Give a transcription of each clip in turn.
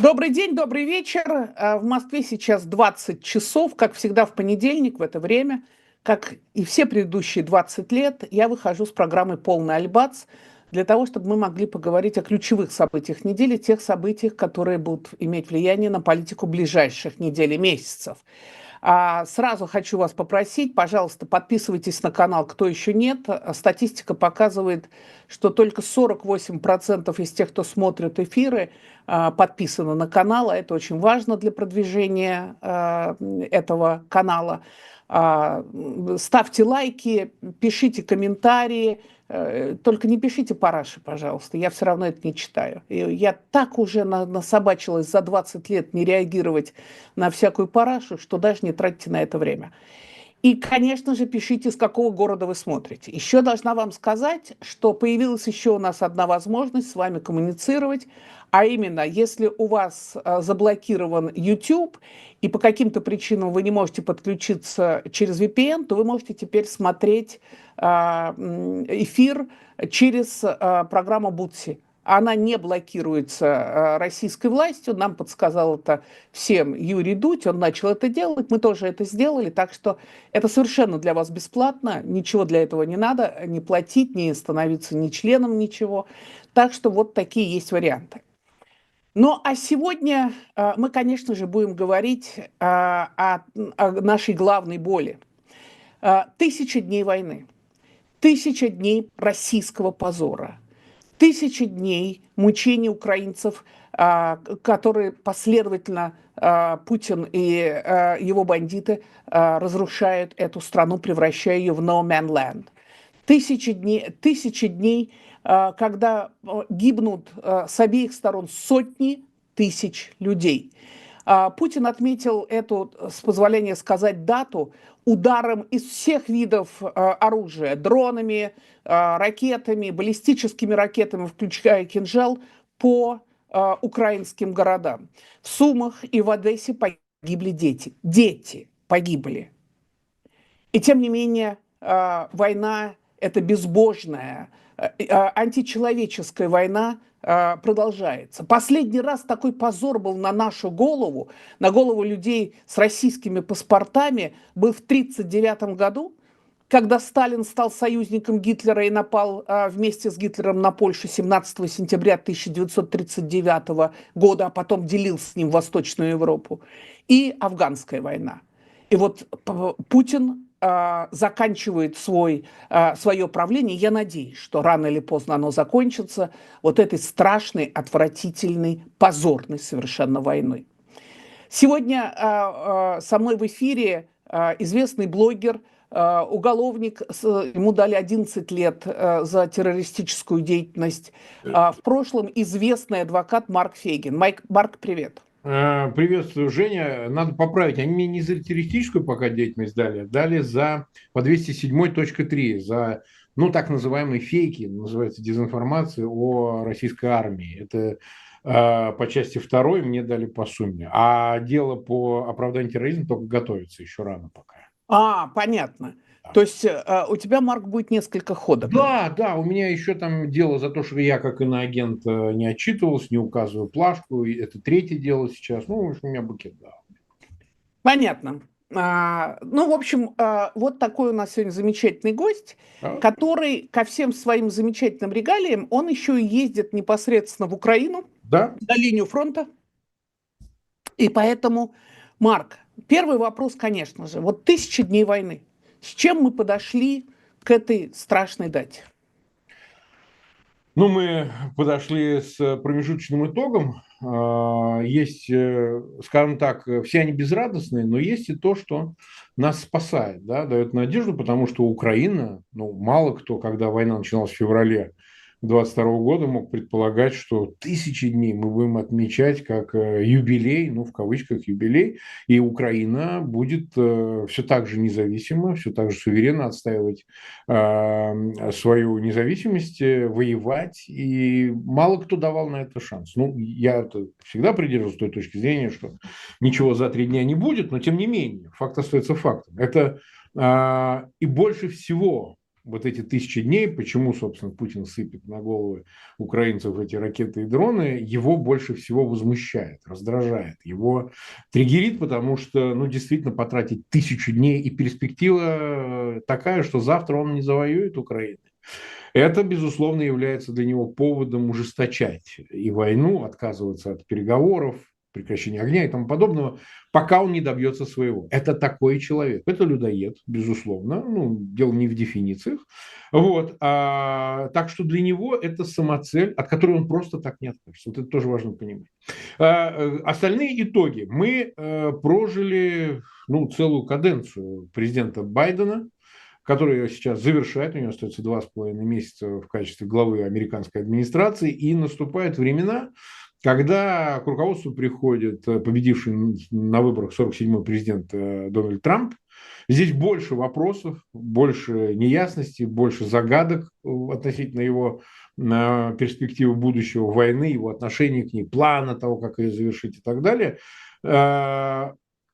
Добрый день, добрый вечер. В Москве сейчас 20 часов, как всегда в понедельник в это время, как и все предыдущие 20 лет, я выхожу с программы «Полный альбац» для того, чтобы мы могли поговорить о ключевых событиях недели, тех событиях, которые будут иметь влияние на политику ближайших недель и месяцев. Сразу хочу вас попросить, пожалуйста, подписывайтесь на канал, кто еще нет. Статистика показывает, что только 48% из тех, кто смотрит эфиры, подписаны на канал, а это очень важно для продвижения этого канала. Ставьте лайки, пишите комментарии, только не пишите параши, пожалуйста, я все равно это не читаю. И я так уже насобачилась за 20 лет не реагировать на всякую парашу, что даже не тратьте на это время. И, конечно же, пишите, с какого города вы смотрите. Еще должна вам сказать, что появилась еще у нас одна возможность с вами коммуницировать, а именно, если у вас заблокирован YouTube, и по каким-то причинам вы не можете подключиться через VPN, то вы можете теперь смотреть эфир через программу Бутси. Она не блокируется российской властью. Нам подсказал это всем Юрий Дудь, он начал это делать, мы тоже это сделали, так что это совершенно для вас бесплатно, ничего для этого не надо, не платить, не становиться ни членом, ничего. Так что вот такие есть варианты. Ну, а сегодня мы, конечно же, будем говорить о нашей главной боли. 1000 дней войны, 1000 дней российского позора, 1000 дней мучений украинцев, которые последовательно Путин и его бандиты разрушают эту страну, превращая ее в no man land. 1000 дней, когда гибнут с обеих сторон сотни тысяч людей. Путин отметил эту, с позволения сказать, дату ударом из всех видов оружия, дронами, ракетами, баллистическими ракетами, включая кинжал, по украинским городам. В Сумах и в Одессе погибли дети. Дети погибли. И тем не менее война – это безбожная, античеловеческая война продолжается. Последний раз такой позор был на нашу голову, на голову людей с российскими паспортами, был в 1939 году, когда Сталин стал союзником Гитлера и напал вместе с Гитлером на Польшу 17 сентября 1939 года, а потом делил с ним Восточную Европу, и афганская война. И вот Путин заканчивает свое правление. Я надеюсь, что рано или поздно оно закончится вот этой страшной, отвратительной, позорной совершенно войной. Сегодня со мной в эфире известный блогер, уголовник, ему дали 11 лет за террористическую деятельность. В прошлом известный адвокат Марк Фейгин. Марк, привет. Приветствую, Женя. Надо поправить. Они мне не за террористическую пока деятельность дали за по 207.3, за, ну, так называемые фейки, называется дезинформация о российской армии. Это по части 2 мне дали по сумме. А дело по оправданию терроризма только готовится, еще рано пока. Понятно. То есть у тебя, Марк, будет несколько ходок. Да, у меня еще там дело за то, что я как иноагент не отчитывался, не указываю плашку. Это третье дело сейчас. Ну, в общем, у меня букет, да. Понятно. Ну, в общем, вот такой у нас сегодня замечательный гость, который ко всем своим замечательным регалиям, он еще и ездит непосредственно в Украину, Да? на линию фронта. И поэтому, Марк, первый вопрос, конечно же, вот 1000 дней войны. С чем мы подошли к этой страшной дате? Ну, мы подошли с промежуточным итогом. Есть, скажем так, все они безрадостные, но есть и то, что нас спасает, да, дает надежду, потому что Украина, ну, мало кто, когда война начиналась в феврале 22 года, мог предполагать, что 1000 дней мы будем отмечать как юбилей, ну, в кавычках юбилей, и Украина будет все так же независимо, все так же суверенно отстаивать свою независимость, воевать, и мало кто давал на это шанс. Ну, я всегда придерживаюсь той точки зрения, что ничего за 3 дня не будет, но тем не менее, факт остается фактом. Это и больше всего вот эти 1000 дней, почему, собственно, Путин сыпет на головы украинцев эти ракеты и дроны, его больше всего возмущает, раздражает, его триггерит, потому что, ну, действительно, потратить 1000 дней и перспектива такая, что завтра он не завоюет Украину. Это, безусловно, является для него поводом ужесточать и войну, отказываться от переговоров, прекращения огня и тому подобного, пока он не добьется своего. Это такой человек. Это людоед, безусловно. Ну, дело не в дефинициях. Вот. Так что для него это самоцель, от которой он просто так не откажется. Вот это тоже важно понимать. Остальные итоги. Мы прожили целую каденцию президента Байдена, который сейчас завершает, у него остается 2,5 месяца в качестве главы американской администрации, и наступают времена, когда к руководству приходит победивший на выборах 47-й президент Дональд Трамп. Здесь больше вопросов, больше неясностей, больше загадок относительно его перспективы будущего войны, его отношения к ней, плана того, как ее завершить и так далее.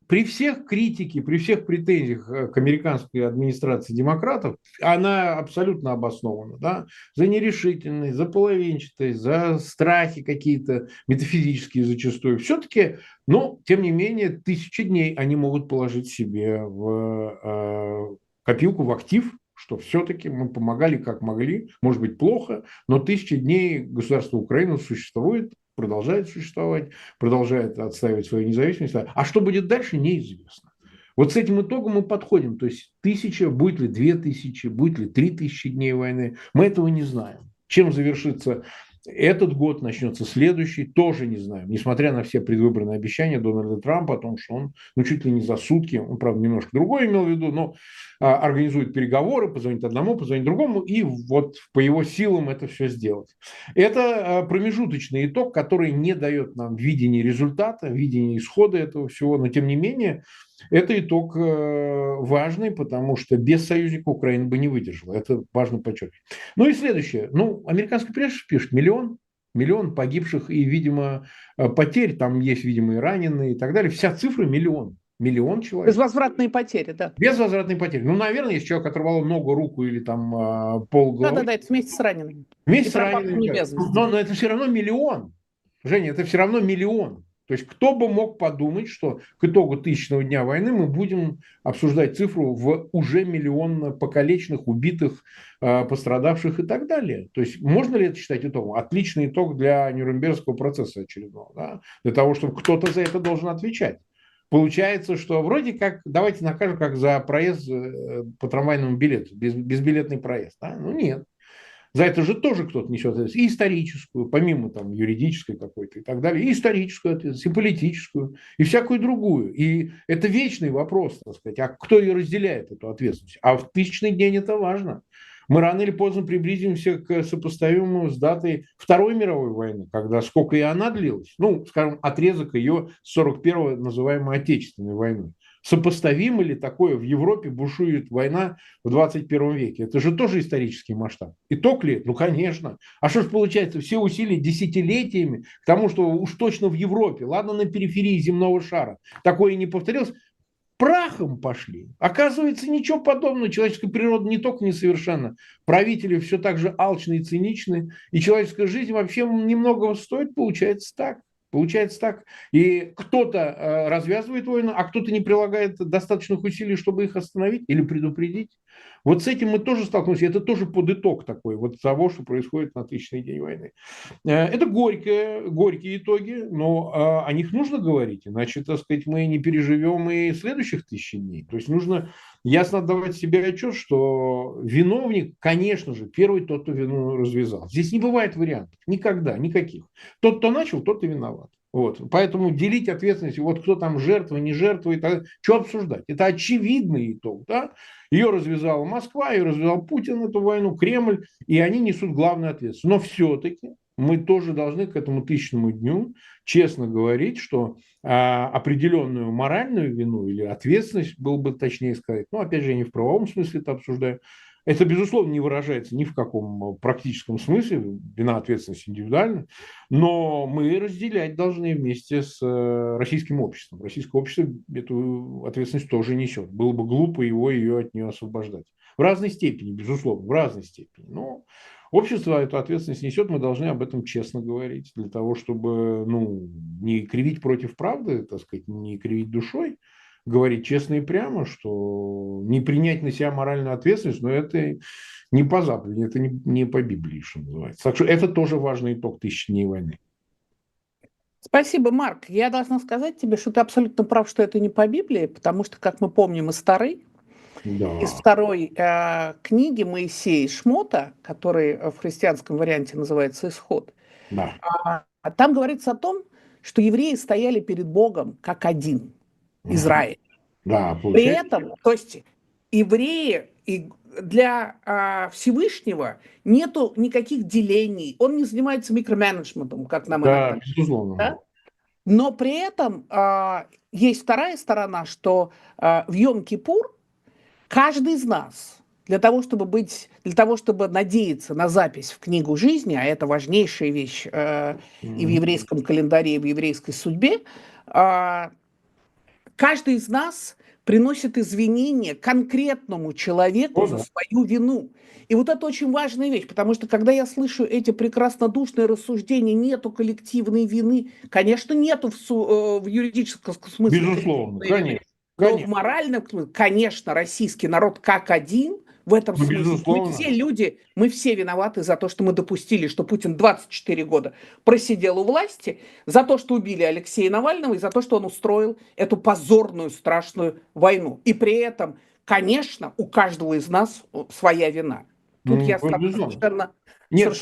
При всех критике, при всех претензиях к американской администрации демократов, она абсолютно обоснована, да, за нерешительность, за половинчатость, за страхи какие-то метафизические зачастую. Все-таки, но, тем не менее, 1000 дней они могут положить себе в копилку, в актив, что все-таки мы помогали как могли, может быть плохо, но 1000 дней государство Украина существует, продолжает существовать, продолжает отстаивать свою независимость. А что будет дальше, неизвестно. Вот с этим итогом мы подходим. То есть 1000, будет ли 2000, будет ли 3000 дней войны, мы этого не знаем. Чем завершится этот год, начнется следующий, тоже не знаем. Несмотря на все предвыборные обещания Дональда Трампа о том, что он чуть ли не за сутки, он, правда, немножко другое имел в виду, но организует переговоры, позвонит одному, позвонит другому, и вот по его силам это все сделать. Это промежуточный итог, который не дает нам видения результата, видения исхода этого всего, но тем не менее это итог важный, потому что без союзника Украина бы не выдержала. Это важно подчеркивать. Ну и следующее. Американская пресса пишет миллион погибших и, видимо, потерь. Там есть, видимо, и раненые и так далее. Вся цифра миллион. Миллион человек. Безвозвратные потери, да. Безвозвратные потери. Наверное, если человек оторвал ногу, руку или там полголовы. Да, это вместе с ранеными. Вместе с ранеными. Но это все равно миллион. Женя, это все равно миллион. То есть кто бы мог подумать, что к итогу 1000-го дня войны мы будем обсуждать цифру в уже миллион покалеченных, убитых, пострадавших и так далее. То есть можно ли это считать итогом? Отличный итог для Нюрнбергского процесса очередного. Да? Для того, чтобы кто-то за это должен отвечать. Получается, что вроде как давайте накажем как за проезд по трамвайному билету, безбилетный проезд. Да? Нет. За это же тоже кто-то несет ответственность. И историческую, помимо там юридической какой-то и так далее, и историческую ответственность, и политическую, и всякую другую. И это вечный вопрос, так сказать, а кто ее разделяет, эту ответственность? А в 1000-й день это важно. Мы рано или поздно приблизимся к сопоставимому с датой Второй мировой войны, когда сколько и она длилась, скажем, отрезок ее с 41-го называемой Отечественной войны. Сопоставимо ли такое в Европе бушует война в 21 веке? Это же тоже исторический масштаб. Итог ли? Конечно. А что же получается? Все усилия десятилетиями к тому, что уж точно в Европе, ладно, на периферии земного шара, такое не повторилось, прахом пошли. Оказывается, ничего подобного. Человеческая природа не только несовершенна, правители все так же алчны и циничны, и человеческая жизнь вообще немного стоит, получается так. Получается так. И кто-то развязывает войну, а кто-то не прилагает достаточных усилий, чтобы их остановить или предупредить. Вот с этим мы тоже столкнулись. Это тоже подыток такой вот того, что происходит на 1000-й день войны. Это горькие итоги, но о них нужно говорить, иначе, так сказать, мы не переживем и следующих 1000 дней. То есть нужно ясно отдавать себе отчет, что виновник, конечно же, первый тот, кто вину развязал. Здесь не бывает вариантов. Никогда, никаких. Тот, кто начал, тот и виноват. Вот. Поэтому делить ответственность, вот кто там жертва, не жертва, что обсуждать? Это очевидный итог. Да? Ее развязала Москва, ее развязал Путин, эту войну, Кремль, и они несут главную ответственность. Но все-таки мы тоже должны к этому 1000-му дню честно говорить, что определенную моральную вину или ответственность, было бы точнее сказать, опять же, я не в правовом смысле это обсуждаю, Это, безусловно, не выражается ни в каком практическом смысле, вина, ответственность индивидуальна, но мы разделять должны вместе с российским обществом. Российское общество эту ответственность тоже несет. Было бы глупо ее от нее освобождать. В разной степени, безусловно, в разной степени. Но общество эту ответственность несет, мы должны об этом честно говорить, для того, чтобы не кривить против правды, так сказать, не кривить душой, говорить честно и прямо, что не принять на себя моральную ответственность, но это не по заповеди, это не по Библии, что называется. Так что это тоже важный итог 1000 дней войны. Спасибо, Марк. Я должна сказать тебе, что ты абсолютно прав, что это не по Библии, потому что, как мы помним из Да, второй книги Моисея и Шмота, который в христианском варианте называется «Исход», да, там говорится о том, что евреи стояли перед Богом как один, Израиль. да, При получается. этом, то есть евреи для Всевышнего нету никаких делений, он не занимается микроменеджментом, как нам Да, иногда. безусловно. Да? Но при этом есть вторая сторона, что в Йом-Кипур каждый из нас для того, чтобы надеяться на запись в книгу жизни, а это важнейшая вещь и в еврейском календаре, и в еврейской судьбе, каждый из нас приносит извинения конкретному человеку за свою вину. И вот это очень важная вещь, потому что когда я слышу эти прекраснодушные рассуждения, нету коллективной вины, конечно, нету в юридическом смысле Безусловно, коллективной вины, конечно. но в моральном смысле, конечно, российский народ как один в этом смысле. Безусловно. Мы все виноваты за то, что мы допустили, что Путин 24 года просидел у власти, за то, что убили Алексея Навального и за то, что он устроил эту позорную, страшную войну. И при этом, конечно, у каждого из нас своя вина. Тут я совершенно... Нет,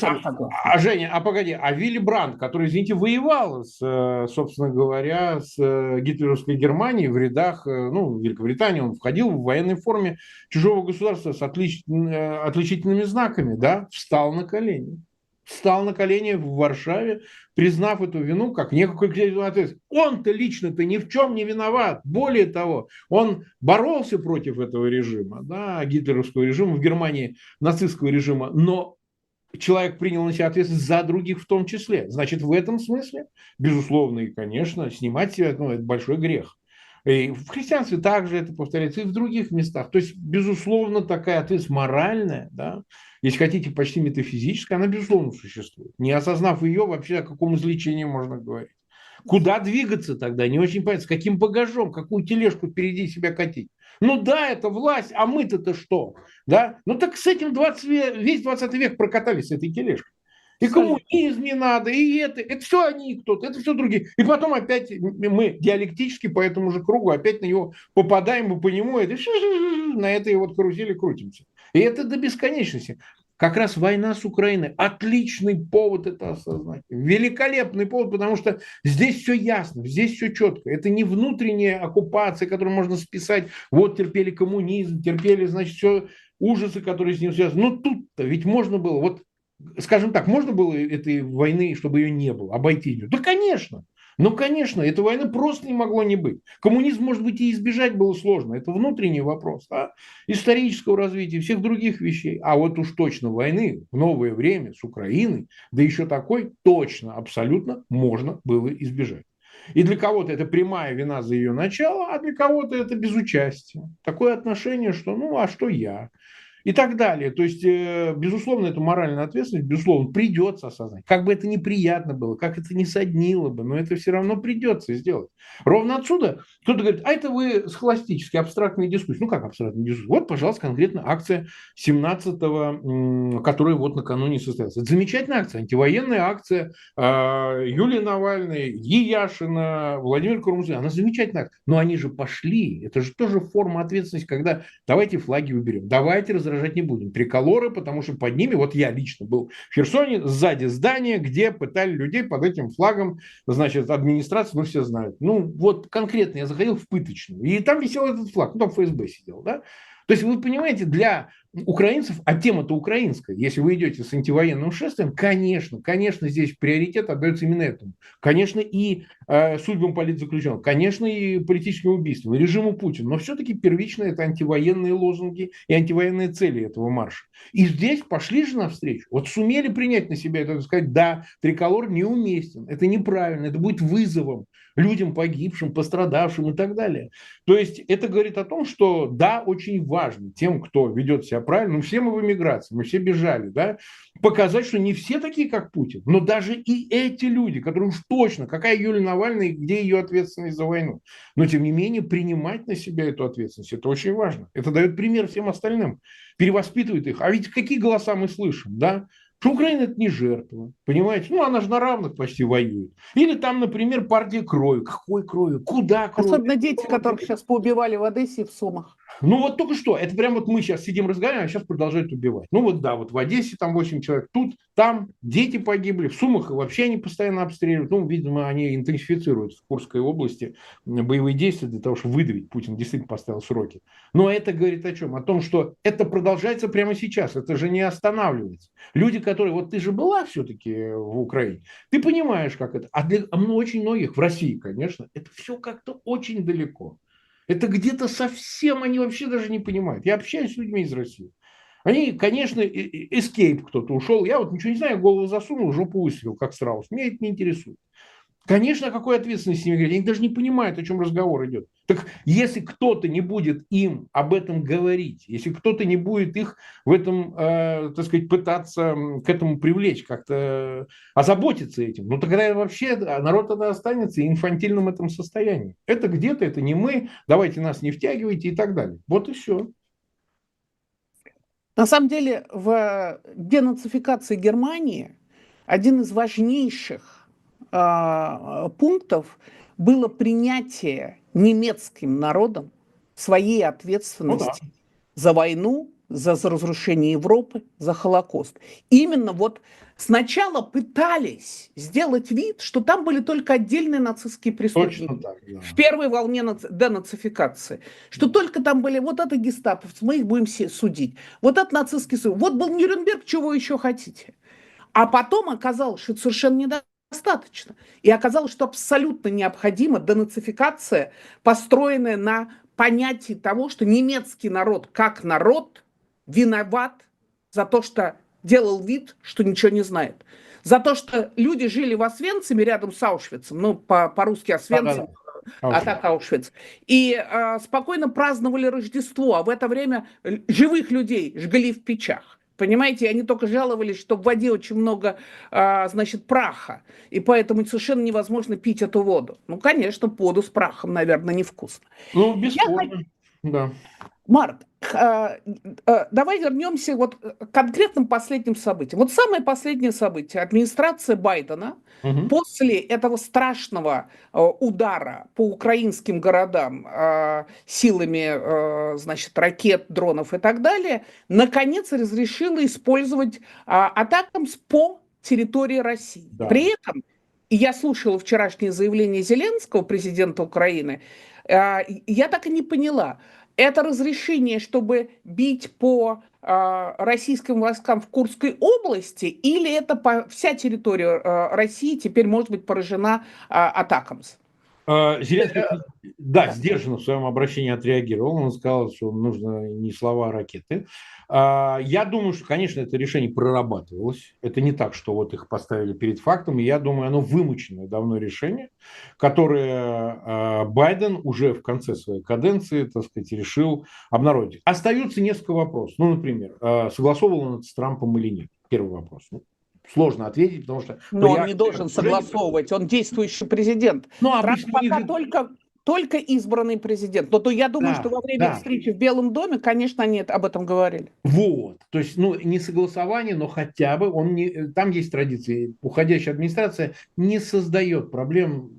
Женя, погоди, а Вилли Брандт, который, извините, воевал, собственно говоря, с гитлеровской Германией в рядах, Великобритании, он входил в военной форме чужого государства с отличительными знаками, да, встал на колени в Варшаве, признав эту вину как некую коллективную ответственность. Он-то лично-то ни в чем не виноват. Более того, он боролся против этого режима, да, гитлеровского режима в Германии, нацистского режима, но человек принял на себя ответственность за других в том числе. Значит, в этом смысле, безусловно, и, конечно, снимать себя, это большой грех. И в христианстве также это повторяется, и в других местах. То есть, безусловно, такая ответственность моральная, да, если хотите, почти метафизическая, она, безусловно, существует. Не осознав ее, вообще о каком излечении можно говорить. Куда двигаться тогда? Не очень понятно. С каким багажом, какую тележку впереди себя катить? Ну да, это власть, а мы-то что? Да? Ну так с этим весь 20 век прокатались с этой тележкой. И коммунизм не надо, и это все они кто-то, это все другие. И потом опять мы диалектически по этому же кругу опять на него попадаем, и по нему на этой вот карусели крутимся. И это до бесконечности. Как раз война с Украиной – отличный повод это осознать. Великолепный повод, потому что здесь все ясно, здесь все четко. Это не внутренняя оккупация, которую можно списать. Вот терпели коммунизм, терпели, значит, все ужасы, которые с ним связаны. Но тут-то ведь можно было, вот, скажем так, можно было этой войны, чтобы ее не было, обойти ее? Да, конечно. Ну, конечно, этой войны просто не могло не быть. Коммунизм, может быть, и избежать было сложно. Это внутренний вопрос, да? Исторического развития, всех других вещей. А вот уж точно войны в новое время с Украиной, да еще такой, точно, абсолютно можно было избежать. И для кого-то это прямая вина за ее начало, а для кого-то это безучастие. Такое отношение, что а что я? И так далее. То есть, безусловно, эту моральную ответственность, безусловно, придется осознать. Как бы это неприятно было, как это не соднило бы, но это все равно придется сделать. Ровно отсюда кто-то говорит, а это вы схоластические, абстрактные дискуссии. Ну, как абстрактные дискуссии? Вот, пожалуйста, конкретно акция 17-го, которая вот накануне состоялась. Это замечательная акция, антивоенная акция Юлии Навальной, Яшина, Владимира Карамурзы. Она замечательная акция. Но они же пошли. Это же тоже форма ответственности, когда давайте флаги уберем, давайте раздражать не будем. Триколоры, потому что под ними, вот я лично был в Херсоне, сзади здания, где пытали людей под этим флагом, значит, администрация, все знают. Вот конкретно я заходил в пыточную, и там висел этот флаг, там ФСБ сидел, да. То есть, вы понимаете, для украинцев, а тема-то украинская. Если вы идете с антивоенным шествием, конечно, здесь приоритет отдается именно этому. Конечно, и судьбам политзаключенных, конечно, и политическим убийствам, и режиму Путина. Но все-таки первично это антивоенные лозунги и антивоенные цели этого марша. И здесь пошли же навстречу. Вот сумели принять на себя это, сказать, да, триколор неуместен, это неправильно, это будет вызовом людям погибшим, пострадавшим и так далее. То есть это говорит о том, что да, очень важно тем, кто ведет себя правильно, ну все мы в эмиграции, мы все бежали, да, показать, что не все такие, как Путин, но даже и эти люди, которые уж точно, какая Юлия Навальная и где ее ответственность за войну, но тем не менее принимать на себя эту ответственность, это очень важно. Это дает пример всем остальным, перевоспитывает их. А ведь какие голоса мы слышим, да? Что Украина это не жертва, понимаете? Ну, она же на равных почти воюет. Или там, например, партия крови. Какой крови? Куда крови? Особенно дети, которых сейчас поубивали в Одессе и в Сумах. Ну вот только что, это прям вот мы сейчас сидим разговариваем, а сейчас продолжают убивать. Ну вот да, вот в Одессе там 8 человек, тут, там дети погибли, в Сумах вообще они постоянно обстреливают. Ну, видимо, они интенсифицируют в Курской области боевые действия для того, чтобы выдавить. Путин действительно поставил сроки. Но это говорит о чем? О том, что это продолжается прямо сейчас, это же не останавливается. Люди, которые, вот ты же была все-таки в Украине, ты понимаешь, как это. А для очень многих, в России, конечно, это все как-то очень далеко. Это где-то совсем они вообще даже не понимают. Я общаюсь с людьми из России. Они, конечно, эскейп кто-то ушел. Я вот ничего не знаю, голову засунул, жопу выстрелил, как страус. Меня это не интересует. Конечно, о какой ответственности с ними говорить? Они даже не понимают, о чем разговор идет. Так если кто-то не будет им об этом говорить, если кто-то не будет их в этом, так сказать, пытаться к этому привлечь, как-то озаботиться этим, ну тогда вообще народ тогда останется в инфантильном этом состоянии. Это где-то, это не мы, давайте нас не втягивайте и так далее. Вот и все. На самом деле, в денацификации Германии один из важнейших пунктов было принятие немецким народом своей Ну да. ответственности за войну, за разрушение Европы, за Холокост. Именно вот сначала пытались сделать вид, что там были только отдельные нацистские преступники. Точно так, да. В первой волне денацификации. Что только там были вот это гестаповцы, мы их будем судить. Вот это нацистский суд. Вот был Нюрнберг, чего вы еще хотите? А потом оказалось, что это совершенно недостаточно. И оказалось, что абсолютно необходима денацификация, построенная на понятии того, что немецкий народ как народ виноват за то, что делал вид, что ничего не знает. За то, что люди жили в Освенциме рядом с Аушвицем, ну, по-русски Освенцим, а так Аушвиц, и спокойно праздновали Рождество, а в это время живых людей жгли в печах. Понимаете, они только жаловались, что в воде очень много, значит, праха, и поэтому совершенно невозможно пить эту воду. Ну, конечно, воду с прахом, наверное, невкусно. Ну, бесспорно, да. Марк, давай вернемся вот к конкретным последним событиям. Вот самое последнее событие. Администрация Байдена после этого страшного удара по украинским городам силами, значит, ракет, дронов и так далее, наконец разрешила использовать атакамс по территории России. Да. При этом, и я слушала вчерашнее заявление Зеленского, президента Украины, я так и не поняла, это разрешение, чтобы бить по российским войскам в Курской области, или это вся территория России теперь может быть поражена атаками? Зеленский, да, сдержанно в своем обращении отреагировал. Он сказал, что нужно не слова, а ракеты. Я думаю, что, конечно, это решение прорабатывалось. Это не так, что вот их поставили перед фактом. И я думаю, оно вымученное давно решение, которое Байден уже в конце своей каденции, так сказать, решил обнародовать. Остаются несколько вопросов. Ну, например, согласовывал он это с Трампом или нет? Первый вопрос. Сложно ответить, потому что... Но он не должен согласовывать, он действующий президент. Ну, Трамп пока только избранный президент. Но то я думаю, что во время встречи в Белом доме, конечно, они об этом говорили. Вот. То есть, ну, не согласование, но хотя бы он не... Там есть традиции. Уходящая администрация не создает проблем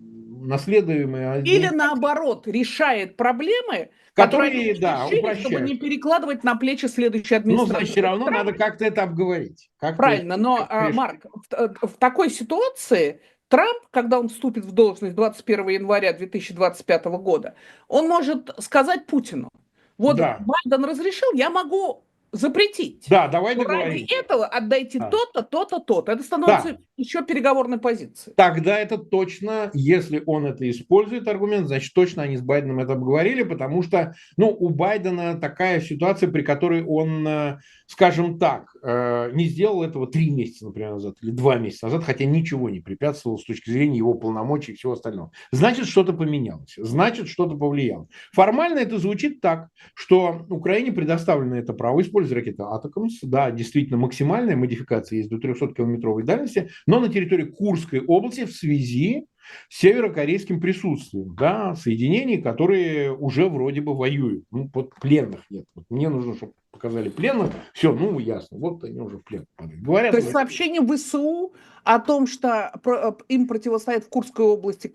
наследуемые. Или наоборот, решает проблемы, которые да, решили, чтобы не перекладывать на плечи следующей администрации. Но, значит, все равно надо как-то это обговорить. Правильно, но, Марк, в такой ситуации Трамп, когда он вступит в должность 21 января 2025 года, он может сказать Путину, вот Байден разрешил, я могу запретить. Да, давай Но ради договоримся. этого отдайте Да. то-то, то-то, то-то. Это Да. становится еще переговорной позицией. Тогда это точно, если он это использует, аргумент, значит, точно они с Байденом это обговорили, потому что, ну, у Байдена такая ситуация, при которой он, скажем так, не сделал этого 3 месяца, например, назад, или 2 месяца назад, хотя ничего не препятствовало с точки зрения его полномочий и всего остального. Значит, что-то поменялось, значит, что-то повлияло. Формально это звучит так, что Украине предоставлено это право использовать ракеты «Атакамс». Да, действительно, максимальная модификация есть до 300-километровой дальности, но на территории Курской области в связи с северокорейским присутствием, да, соединений, которые уже вроде бы воюют. Ну, вот пленных нет. Вот мне нужно, чтобы показали пленных. Все, ну, ясно. Вот они уже в плен падают. Говорят, То есть сообщение ВСУ о том, что им противостоят в Курской области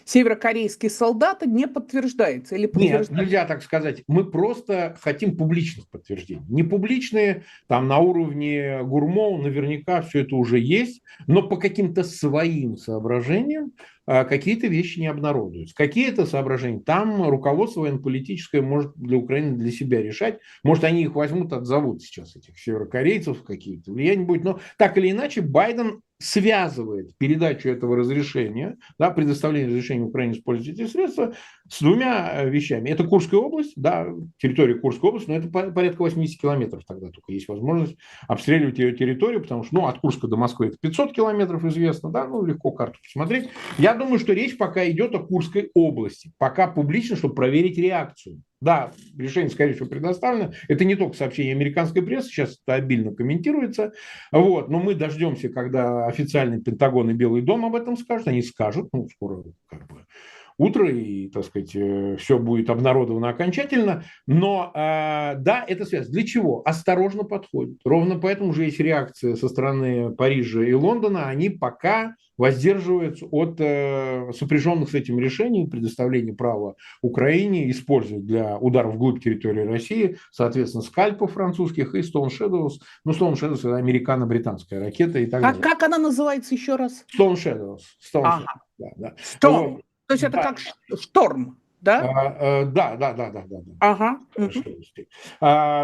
северокорейские солдаты, не подтверждается или подтверждается? Нет, нельзя так сказать. Мы просто хотим публичных подтверждений. Не публичные, там на уровне гурмов наверняка все это уже есть, но по каким-то своим соображениям какие-то вещи не обнародуются. Какие-то соображения там руководство военно-политическое может для Украины для себя решать. Может, они их возьмут, отзовут сейчас, этих северокорейцев, какие-то влияния будет. Но так или иначе, Байден связывает передачу этого разрешения, да, предоставление разрешения Украине использовать эти средства с двумя вещами. Это Курская область, да, территория Курской области, но это порядка 80 километров тогда только есть возможность обстреливать ее территорию, потому что, ну, от Курска до Москвы это 500 километров, известно, да, ну, легко карту посмотреть. Я думаю, что речь пока идет о Курской области, пока публично, чтобы проверить реакцию. Да, решение, скорее всего, предоставлено. Это не только сообщение американской прессы, сейчас это обильно комментируется. Вот, но мы дождемся, когда официальный Пентагон и Белый дом об этом скажут. Они скажут, ну, скоро как бы утро, и, так сказать, все будет обнародовано окончательно. Но, да, это связано. Для чего? Осторожно подходит. Ровно поэтому уже есть реакция со стороны Парижа и Лондона. Они пока воздерживаются от сопряженных с этим решений предоставления права Украине использовать для ударов вглубь территории России, соответственно, скальпов французских и Stone Shadows. Ну, Stone Shadows – это американо-британская ракета и так далее. Как она называется еще раз? Stone Shadows. Ага. Да, да. Storm. То есть это как шторм, да? Да. Ага.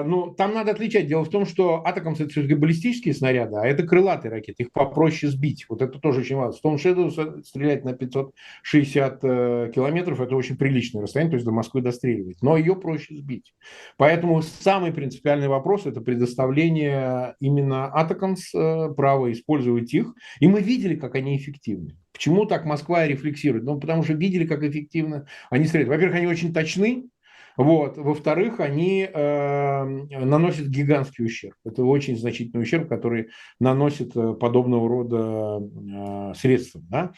Ну, там надо отличать. Дело в том, что атакамс это все-таки баллистические снаряды, а это крылатые ракеты. Их попроще сбить. Вот это тоже очень важно. Stone Shadows стрелять на 560 километров – это очень приличное расстояние, то есть до Москвы достреливать. Но ее проще сбить. Поэтому самый принципиальный вопрос – это предоставление именно атакамс права использовать их. И мы видели, как они эффективны. Почему так Москва рефлексирует? Ну, потому что видели, как эффективно они стреляют. Во-первых, они очень точны. Вот. Во-вторых, они наносят гигантский ущерб. Это очень значительный ущерб, который наносит подобного рода средства. Да?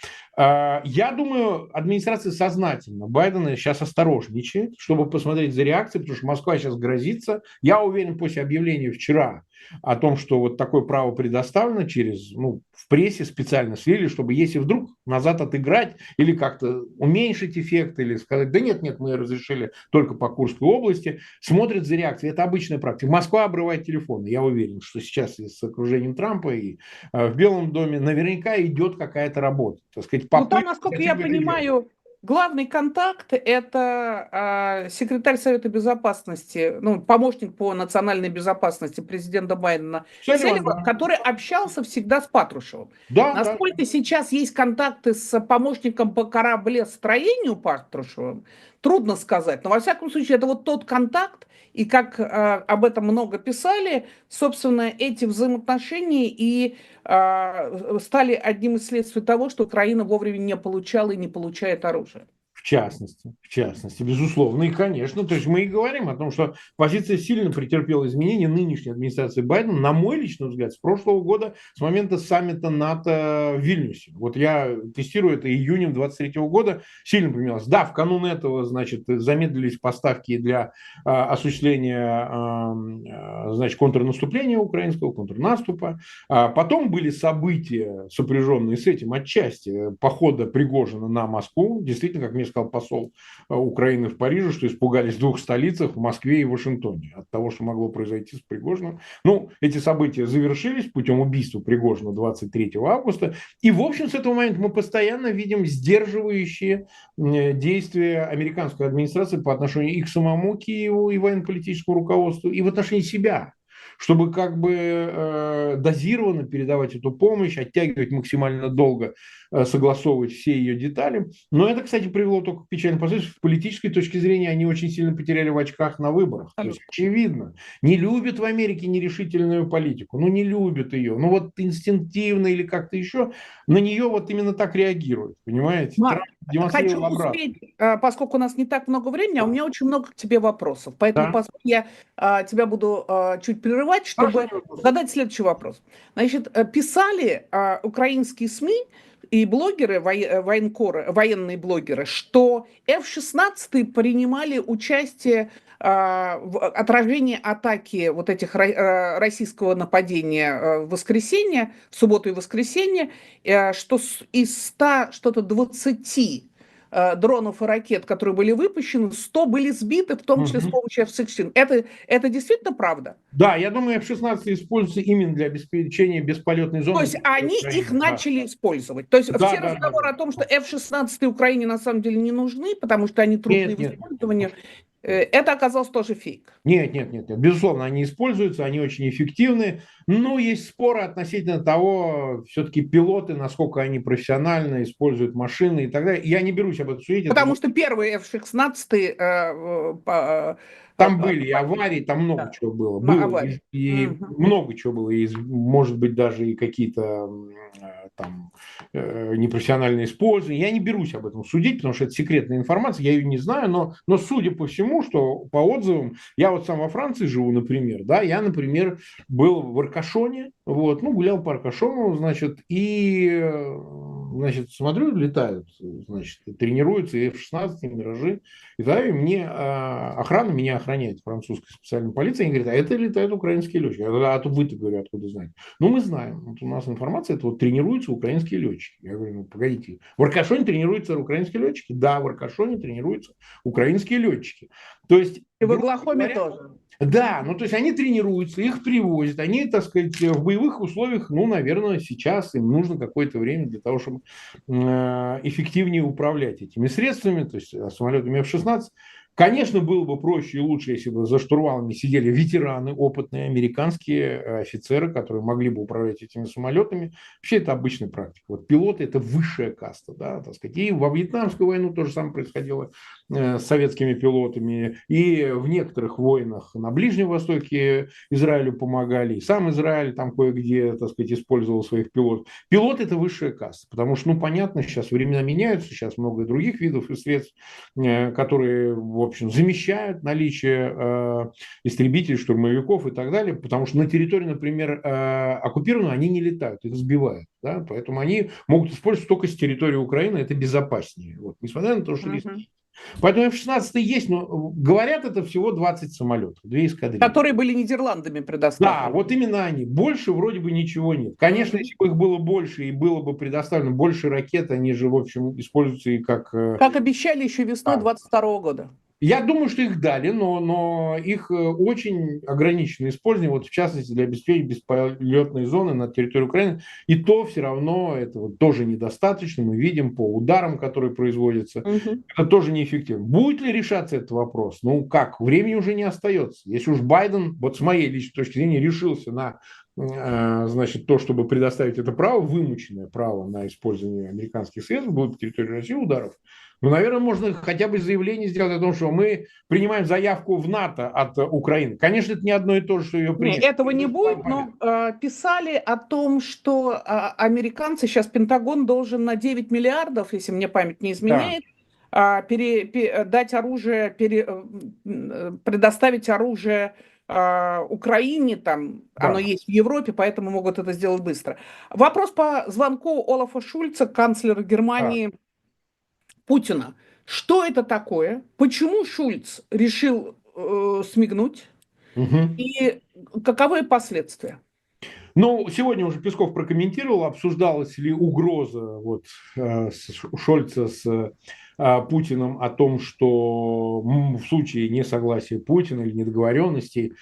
Я думаю, администрация сознательно Байдена сейчас осторожничает, чтобы посмотреть за реакцией, потому что Москва сейчас грозится. Я уверен, после объявления вчера о том, что вот такое право предоставлено через, ну, в прессе специально слили, чтобы если вдруг назад отыграть или как-то уменьшить эффект, или сказать, да нет, мы разрешили только по Курской области, смотрят за реакцией. Это обычная практика. Москва обрывает телефоны. Я уверен, что сейчас и с окружением Трампа, и в Белом доме наверняка идет какая-то работа. Так сказать, ну, там, насколько я понимаю, главный контакт – это секретарь Совета Безопасности, ну, помощник по национальной безопасности президента Байдена Салливан, который общался всегда с Патрушевым. Насколько сейчас есть контакты с помощником по кораблестроению Патрушевым, трудно сказать. Но, во всяком случае, это вот тот контакт, и как об этом много писали, собственно, эти взаимоотношения и стали одним из следствий того, что Украина вовремя не получала и не получает оружие. В частности, безусловно. И, конечно, то есть мы и говорим о том, что позиция сильно претерпела изменения нынешней администрации Байдена, на мой личный взгляд, с прошлого года, с момента саммита НАТО в Вильнюсе. Вот я тестирую это июнем 23 года, сильно поменялось. Да, в канун этого, значит, замедлились поставки для осуществления, значит, контрнаступления украинского, контрнаступа. Потом были события, сопряженные с этим отчасти, похода Пригожина на Москву, действительно, как местный сказал посол Украины в Париже, что испугались в двух столицах, в Москве и Вашингтоне, от того, что могло произойти с Пригожиным. Ну, эти события завершились путем убийства Пригожина 23 августа. И, в общем, с этого момента мы постоянно видим сдерживающие действия американской администрации по отношению и к самому Киеву, и военно-политическому руководству, и в отношении себя, чтобы как бы дозированно передавать эту помощь, оттягивать максимально долго, согласовывать все ее детали. Но это, кстати, привело только к печальным последствиям. С политической точки зрения они очень сильно потеряли в очках на выборах. То есть, очевидно, не любят в Америке нерешительную политику. Ну, не любят ее. Ну, вот инстинктивно или как-то еще на нее вот именно так реагируют. Понимаете? Марк, Трамп демонстрировал хочу обратно. успеть, поскольку у нас не так много времени, а у меня очень много к тебе вопросов. Поэтому Да? поскольку я тебя буду чуть прерывать, чтобы задать следующий вопрос. Значит, писали украинские СМИ и блогеры, военкоры, военные блогеры, что F-16 принимали участие в отражении атаки вот этих российского нападения в воскресенье, в субботу и воскресенье, что из 100, что-то 20 дронов и ракет, которые были выпущены, 100 были сбиты, в том числе с помощью F-16. Это действительно правда? Да, я думаю, F-16 используется именно для обеспечения бесполетной зоны. То есть они их начали использовать. То есть все разговоры о том, что F-16 Украине на самом деле не нужны, потому что они трудны в использовании, это оказалось тоже фейк. Нет. Безусловно, они используются, они очень эффективны. Но есть споры относительно того, все-таки пилоты, насколько они профессионально используют машины и так далее. Я не берусь об этом судить. Потому что первые F-16... Там были и аварии, там много чего было. Было и много чего было. И, может быть, даже и какие-то там непрофессиональные использования. Я не берусь об этом судить, потому что это секретная информация, я ее не знаю, но судя по всему, что по отзывам, я вот сам во Франции живу, например, да, я, например, был в Аркашоне, вот, ну, гулял по Аркашону, значит, и, значит, смотрю, летают, значит, тренируются и F-16, и Миражи, и да, и мне охрана меня охраняет, французская специальная полиция, они говорят, а это летают украинские летчики. Я говорю, а то вы-то, говорю, откуда знаете? Ну, мы знаем, вот у нас информация, это вот тренируются украинские летчики. Я говорю, ну, погодите, в Аркашоне тренируются украинские летчики? Да, в Аркашоне тренируются украинские летчики. То есть... И в Оклахоме тоже. Да, ну то есть они тренируются, их привозят, они, так сказать, в боевых условиях, ну, наверное, сейчас им нужно какое-то время для того, чтобы эффективнее управлять этими средствами, то есть самолетами F-16. Конечно, было бы проще и лучше, если бы за штурвалами сидели ветераны, опытные американские офицеры, которые могли бы управлять этими самолетами. Вообще это обычная практика. Вот пилоты – это высшая каста, да, так сказать. И во Вьетнамскую войну то же самое происходило с советскими пилотами. И в некоторых войнах на Ближнем Востоке Израилю помогали. И сам Израиль там кое-где, так сказать, использовал своих пилотов. Пилот – это высшая каста. Потому что, ну, понятно, сейчас времена меняются, сейчас много других видов и средств, которые, в общем, замещают наличие истребителей, штурмовиков и так далее, потому что на территории, например, оккупированной они не летают, их сбивают. Да? Поэтому они могут использовать только с территории Украины, это безопаснее. Вот. Несмотря на то, что риски. Поэтому F-16 есть, но говорят, это всего 20 самолетов, 2 эскадрильи. Которые были Нидерландами предоставлены. Да, вот именно они. Больше вроде бы ничего нет. Конечно, если бы их было больше и было бы предоставлено больше ракет, они же, в общем, используются и как... Как обещали еще весной 2022 года. Я думаю, что их дали, но их очень ограниченное использование, вот в частности для обеспечения бесполетной зоны на территории Украины, и то все равно этого тоже недостаточно, мы видим по ударам, которые производятся, это тоже неэффективно. Будет ли решаться этот вопрос? Ну как, времени уже не остается. Если уж Байден, вот с моей личной точки зрения, решился на значит, то, чтобы предоставить это право, вымученное право на использование американских средств, будет по территории России ударов, ну, наверное, можно хотя бы заявление сделать о том, что мы принимаем заявку в НАТО от Украины. Конечно, это не одно и то же, что ее принять. Этого не будет, но писали о том, что американцы, сейчас Пентагон должен на 9 миллиардов, если мне память не изменяет, дать оружие, предоставить оружие Украине, там, оно есть в Европе, поэтому могут это сделать быстро. Вопрос по звонку Олафа Шульца, канцлера Германии, Путина. Что это такое? Почему Шульц решил смигнуть? И каковы последствия? Ну, сегодня уже Песков прокомментировал, обсуждалась ли угроза Шольца с Путиным о том, что в случае несогласия Путина или недоговоренностей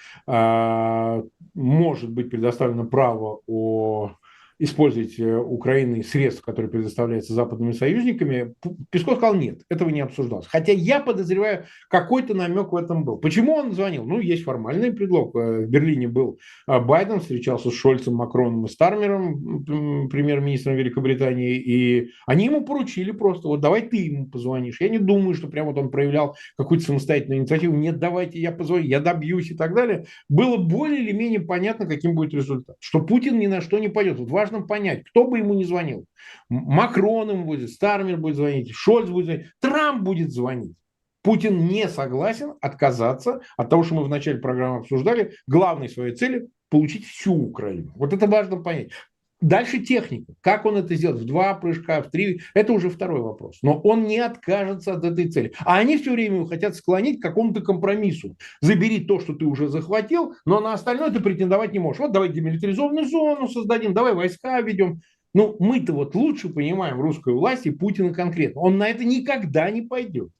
может быть предоставлено право использовать Украиной средства, которые предоставляются западными союзниками. Песков сказал, нет, этого не обсуждалось. Хотя я подозреваю, какой-то намек в этом был. Почему он звонил? Ну, есть формальный предлог. В Берлине был Байден, встречался с Шольцем, Макроном и Стармером, премьер-министром Великобритании, и они ему поручили просто, вот давай ты ему позвонишь. Я не думаю, что прямо вот он проявлял какую-то самостоятельную инициативу. Нет, давайте я позвоню, я добьюсь и так далее. Было более или менее понятно, каким будет результат. Что Путин ни на что не пойдет. Вот важно понять, кто бы ему ни звонил. Макрон ему будет, Стармер будет звонить, Шольц будет звонить, Трамп будет звонить. Путин не согласен отказаться от того, что мы в начале программы обсуждали, главной своей цели получить всю Украину. Вот это важно понять. Дальше техника. Как он это сделает? В 2 прыжка, в 3? Это уже второй вопрос. Но он не откажется от этой цели. А они все время его хотят склонить к какому-то компромиссу. Забери то, что ты уже захватил, но на остальное ты претендовать не можешь. Вот давай демилитаризованную зону создадим, давай войска ведем. Ну, мы-то вот лучше понимаем русскую власть и Путина конкретно. Он на это никогда не пойдет.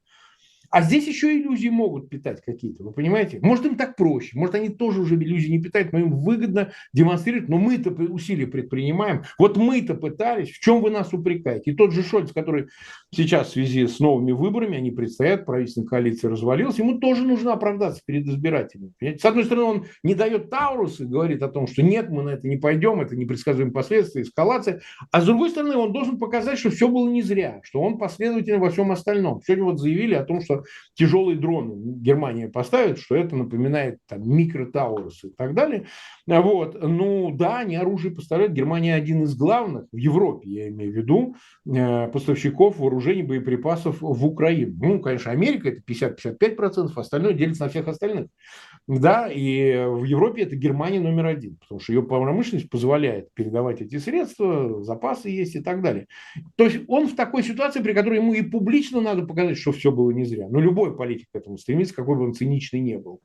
А здесь еще иллюзии могут питать какие-то, вы понимаете? Может, им так проще, может, они тоже уже иллюзии не питают, но им выгодно демонстрировать, но мы-то усилия предпринимаем. Вот мы-то пытались, в чем вы нас упрекаете? И тот же Шольц, который сейчас в связи с новыми выборами, они предстоят, правительственная коалиция развалилась, ему тоже нужно оправдаться перед избирателями. Понимаете? С одной стороны, он не дает Таурус и говорит о том, что нет, мы на это не пойдем, это непредсказуемые последствия, эскалация. А с другой стороны, он должен показать, что все было не зря, что он последователен во всем остальном. Сегодня вот заявили о том, что тяжелые дроны Германия поставит, что это напоминает там, микротаурусы и так далее. Вот. Ну да, они оружие поставляют. Германия один из главных в Европе, я имею в виду, поставщиков вооружений, боеприпасов в Украину. Ну, конечно, Америка это 50-55%, остальное делится на всех остальных. Да, и в Европе это Германия номер один, потому что ее промышленность позволяет передавать эти средства, запасы есть и так далее. То есть он в такой ситуации, при которой ему и публично надо показать, что все было не зря. Но любой политик к этому стремится, какой бы он циничный не был.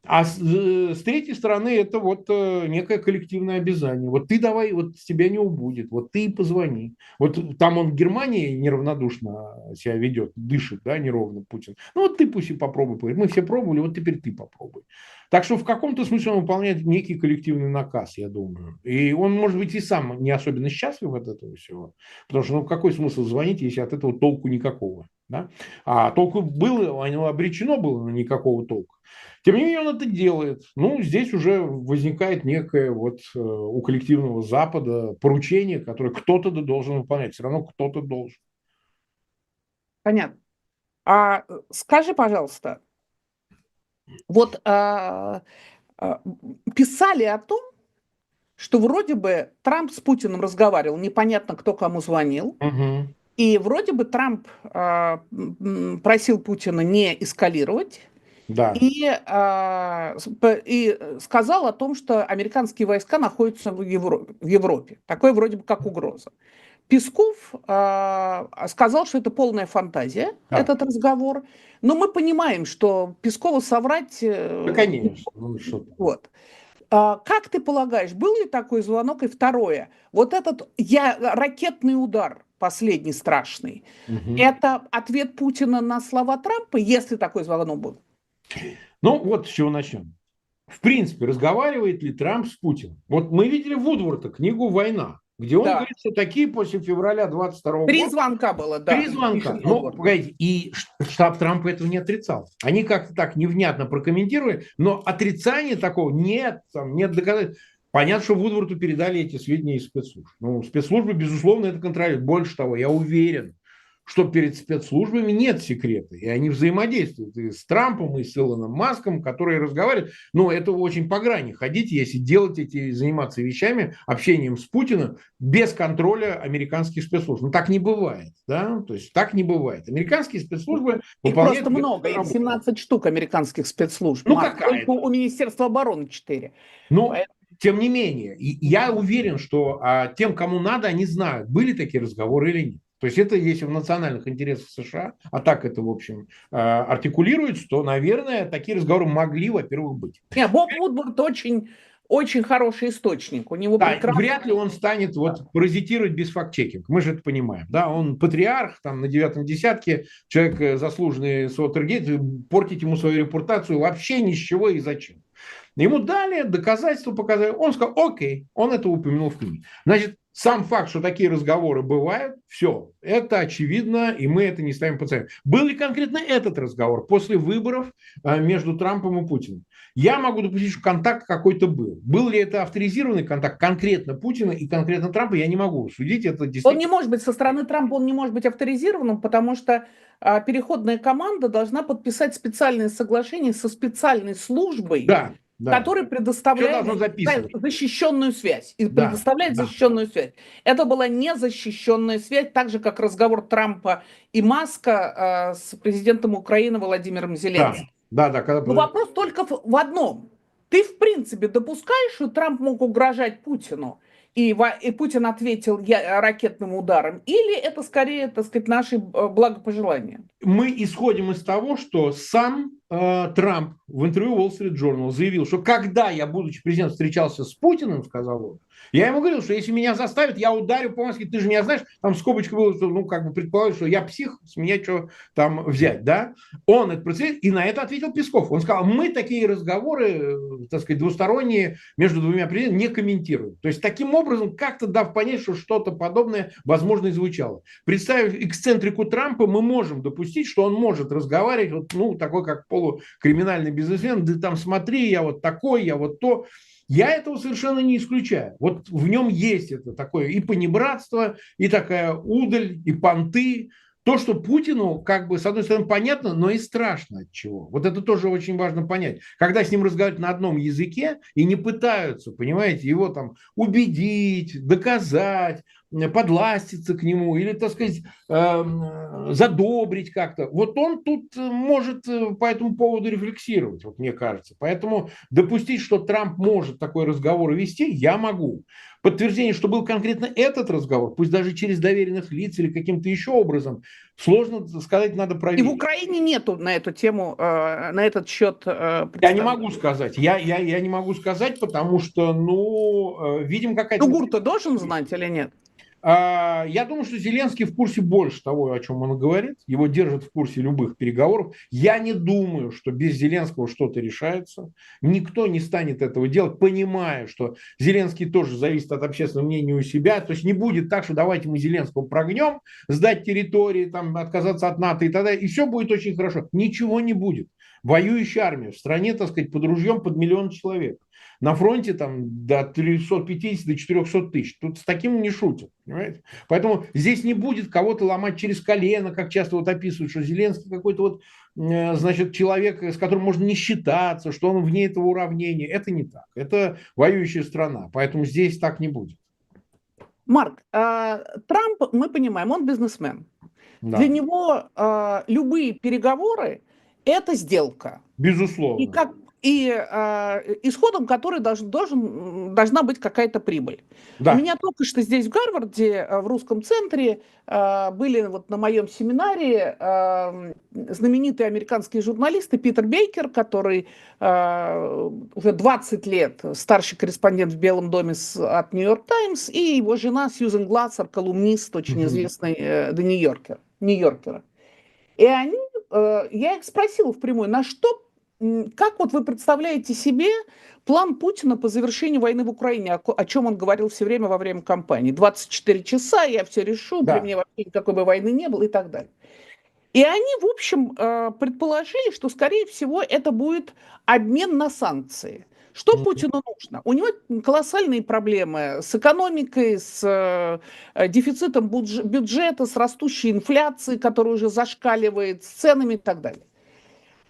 А с третьей стороны это вот некое коллективное обязание. Вот ты давай, вот с тебя не убудет, вот ты и позвони. Вот там он в Германии неравнодушно себя ведет, дышит, да, неровно Путин. Ну вот ты пусть и попробуй. Мы все пробовали, вот теперь ты попробуй. Так что в каком-то смысле он выполняет некий коллективный наказ, я думаю. И он, может быть, и сам не особенно счастлив от этого всего. Потому что, ну, какой смысл звонить, если от этого толку никакого? Да? А толку было, оно обречено было на никакого толка. Тем не менее, он это делает. Ну, здесь уже возникает некое вот у коллективного Запада поручение, которое кто-то должен выполнять. Все равно кто-то должен. Понятно. А скажи, пожалуйста, вот писали о том, что вроде бы Трамп с Путиным разговаривал, непонятно, кто кому звонил, Угу. и вроде бы Трамп просил Путина не эскалировать, Да. и сказал о том, что американские войска находятся в Европе. Такое вроде бы как угроза. Песков сказал, что это полная фантазия, этот разговор. Но мы понимаем, что Пескову соврать... Да, конечно. Ну, что вот. Как ты полагаешь, был ли такой звонок? И второе, вот этот ракетный удар, последний страшный, это ответ Путина на слова Трампа, если такой звонок был? Ну, вот с чего начнем. В принципе, разговаривает ли Трамп с Путиным? Вот мы видели Вудворта, книгу «Война», где он говорит, что такие после февраля 22 года... 3 звонка было, да. 3 звонка. Ну, погодите, и штаб Трампа этого не отрицал. Они как-то так невнятно прокомментировали, но отрицания такого нет, там, нет доказательств. Понятно, что Вудворту передали эти сведения из спецслужб. Ну, спецслужбы, безусловно, это контролируют. Больше того, я уверен, что перед спецслужбами нет секрета. И они взаимодействуют и с Трампом, и с Илоном Маском, которые разговаривают. Но это очень по грани ходить, если заниматься вещами, общением с Путиным без контроля американских спецслужб. Ну, так не бывает. Да? То есть так не бывает. Американские спецслужбы выполняют... Их просто много. Их 17 штук американских спецслужб. Ну, какая? Только у Министерства обороны 4. Ну, тем не менее, я уверен, что тем, кому надо, они знают, были такие разговоры или нет. То есть это если в национальных интересах США, а так это, в общем, артикулируется, то, наверное, такие разговоры могли, во-первых, быть. Нет, Боб Вудвард очень очень хороший источник. У него Да, прекрасный... вряд ли он станет вот паразитировать без факт-чекинга. Мы же это понимаем. Да? Он патриарх, там на 9-м десятке, человек заслуженный с Уотергейт, портить ему свою репутацию вообще ни с чего и зачем. Ему дали доказательства, показали. Он сказал, окей, он это упомянул в книге. Значит, сам факт, что такие разговоры бывают, все, это очевидно, и мы это не ставим под сомнение. Был ли конкретно этот разговор после выборов между Трампом и Путиным? Я могу допустить, что контакт какой-то был. Был ли это авторизированный контакт конкретно Путина и конкретно Трампа, я не могу судить. Это действительно... Он не может быть со стороны Трампа, он не может быть авторизированным, потому что переходная команда должна подписать специальное соглашение со специальной службой, Да, да. который предоставляет защищенную связь. И да, предоставляет да. защищенную связь. Это была незащищенная связь, так же, как разговор Трампа и Маска с президентом Украины Владимиром Зеленским. Да, когда... Но вопрос только в одном. Ты, в принципе, допускаешь, что Трамп мог угрожать Путину, и Путин ответил ракетным ударом, или это скорее, так сказать, наши благопожелания? Мы исходим из того, что сам Трамп в интервью Wall Street Journal заявил, что когда я, будучи президентом, встречался с Путиным, сказал он, я ему говорил, что если меня заставят, я ударю по-моему, ты же меня знаешь, там скобочка была, что, ну, как бы предположил, что я псих, с меня что там взять, да? Он это процесс, и на это ответил Песков. Он сказал, мы такие разговоры, так сказать, двусторонние между двумя президентами не комментируем. То есть, таким образом, как-то дав понять, что что-то подобное, возможно, и звучало. Представив эксцентрику Трампа, мы можем допустить, что он может разговаривать, вот, ну, такой, как полукриминальный бизнесмен, да там смотри, я вот такой, я вот то. Я этого совершенно не исключаю. Вот в нем есть это такое и понебратство, и такая удаль, и понты. То, что Путину, как бы, с одной стороны, понятно, но и страшно от чего. Вот это тоже очень важно понять. Когда с ним разговаривают на одном языке и не пытаются, понимаете, его там убедить, доказать, подластиться к нему или, так сказать, задобрить как-то. Вот он тут может по этому поводу рефлексировать, вот мне кажется. Поэтому допустить, что Трамп может такой разговор вести, я могу. Подтверждение, что был конкретно этот разговор, пусть даже через доверенных лиц или каким-то еще образом, сложно сказать, надо проверить. И в Украине нету на эту тему, на этот счет... Я не могу сказать. Я не могу сказать, потому что, ну, видим какая-то... Ну, ГУР-то должен знать или нет? Я думаю, что Зеленский в курсе больше того, о чем он говорит. Его держат в курсе любых переговоров. Я не думаю, что без Зеленского что-то решается. Никто не станет этого делать, понимая, что Зеленский тоже зависит от общественного мнения у себя. То есть не будет так, что давайте мы Зеленского прогнем, сдать территории, там, отказаться от НАТО и так далее, и все будет очень хорошо. Ничего не будет. Воюющая армия в стране, так сказать, под ружьем под 1 миллион человек. На фронте там до 350 до 400 тысяч. Тут с таким не шутят, понимаете? Поэтому здесь не будет кого-то ломать через колено, как часто вот описывают, что Зеленский какой-то вот, значит, человек, с которым можно не считаться, что он вне этого уравнения. Это не так. Это воюющая страна. Поэтому здесь так не будет. Марк, Трамп, мы понимаем, он бизнесмен. Да. Для него любые переговоры – это сделка. Безусловно. И исходом которой должна быть какая-то прибыль. Да. У меня только что здесь в Гарварде, в русском центре, были вот на моем семинаре знаменитые американские журналисты Питер Бейкер, который уже 20 лет старший корреспондент в Белом доме от Нью-Йорк Таймс, и его жена Сьюзен Глассер, колумнист, очень известный The Нью-Йоркера. И я их спросила впрямую, как вот вы представляете себе план Путина по завершению войны в Украине, о чем он говорил все время во время кампании? 24 часа, я все решу, при мне вообще никакой бы войны не было и так далее. И они, в общем, предположили, что, скорее всего, это будет обмен на санкции. Что Путину нужно? У него колоссальные проблемы с экономикой, с дефицитом бюджета, с растущей инфляцией, которая уже зашкаливает, с ценами и так далее.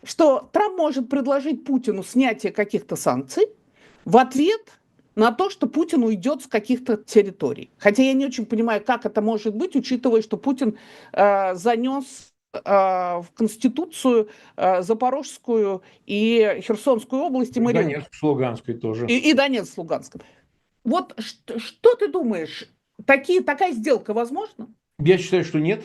Что Трамп может предложить Путину снятие каких-то санкций в ответ на то, что Путин уйдет с каких-то территорий. Хотя я не очень понимаю, как это может быть, учитывая, что Путин занес в Конституцию Запорожскую и Херсонскую области. И Донецк с Луганской тоже. И Донецк с Луганской. Вот что ты думаешь, такая сделка возможна? Я считаю, что нет.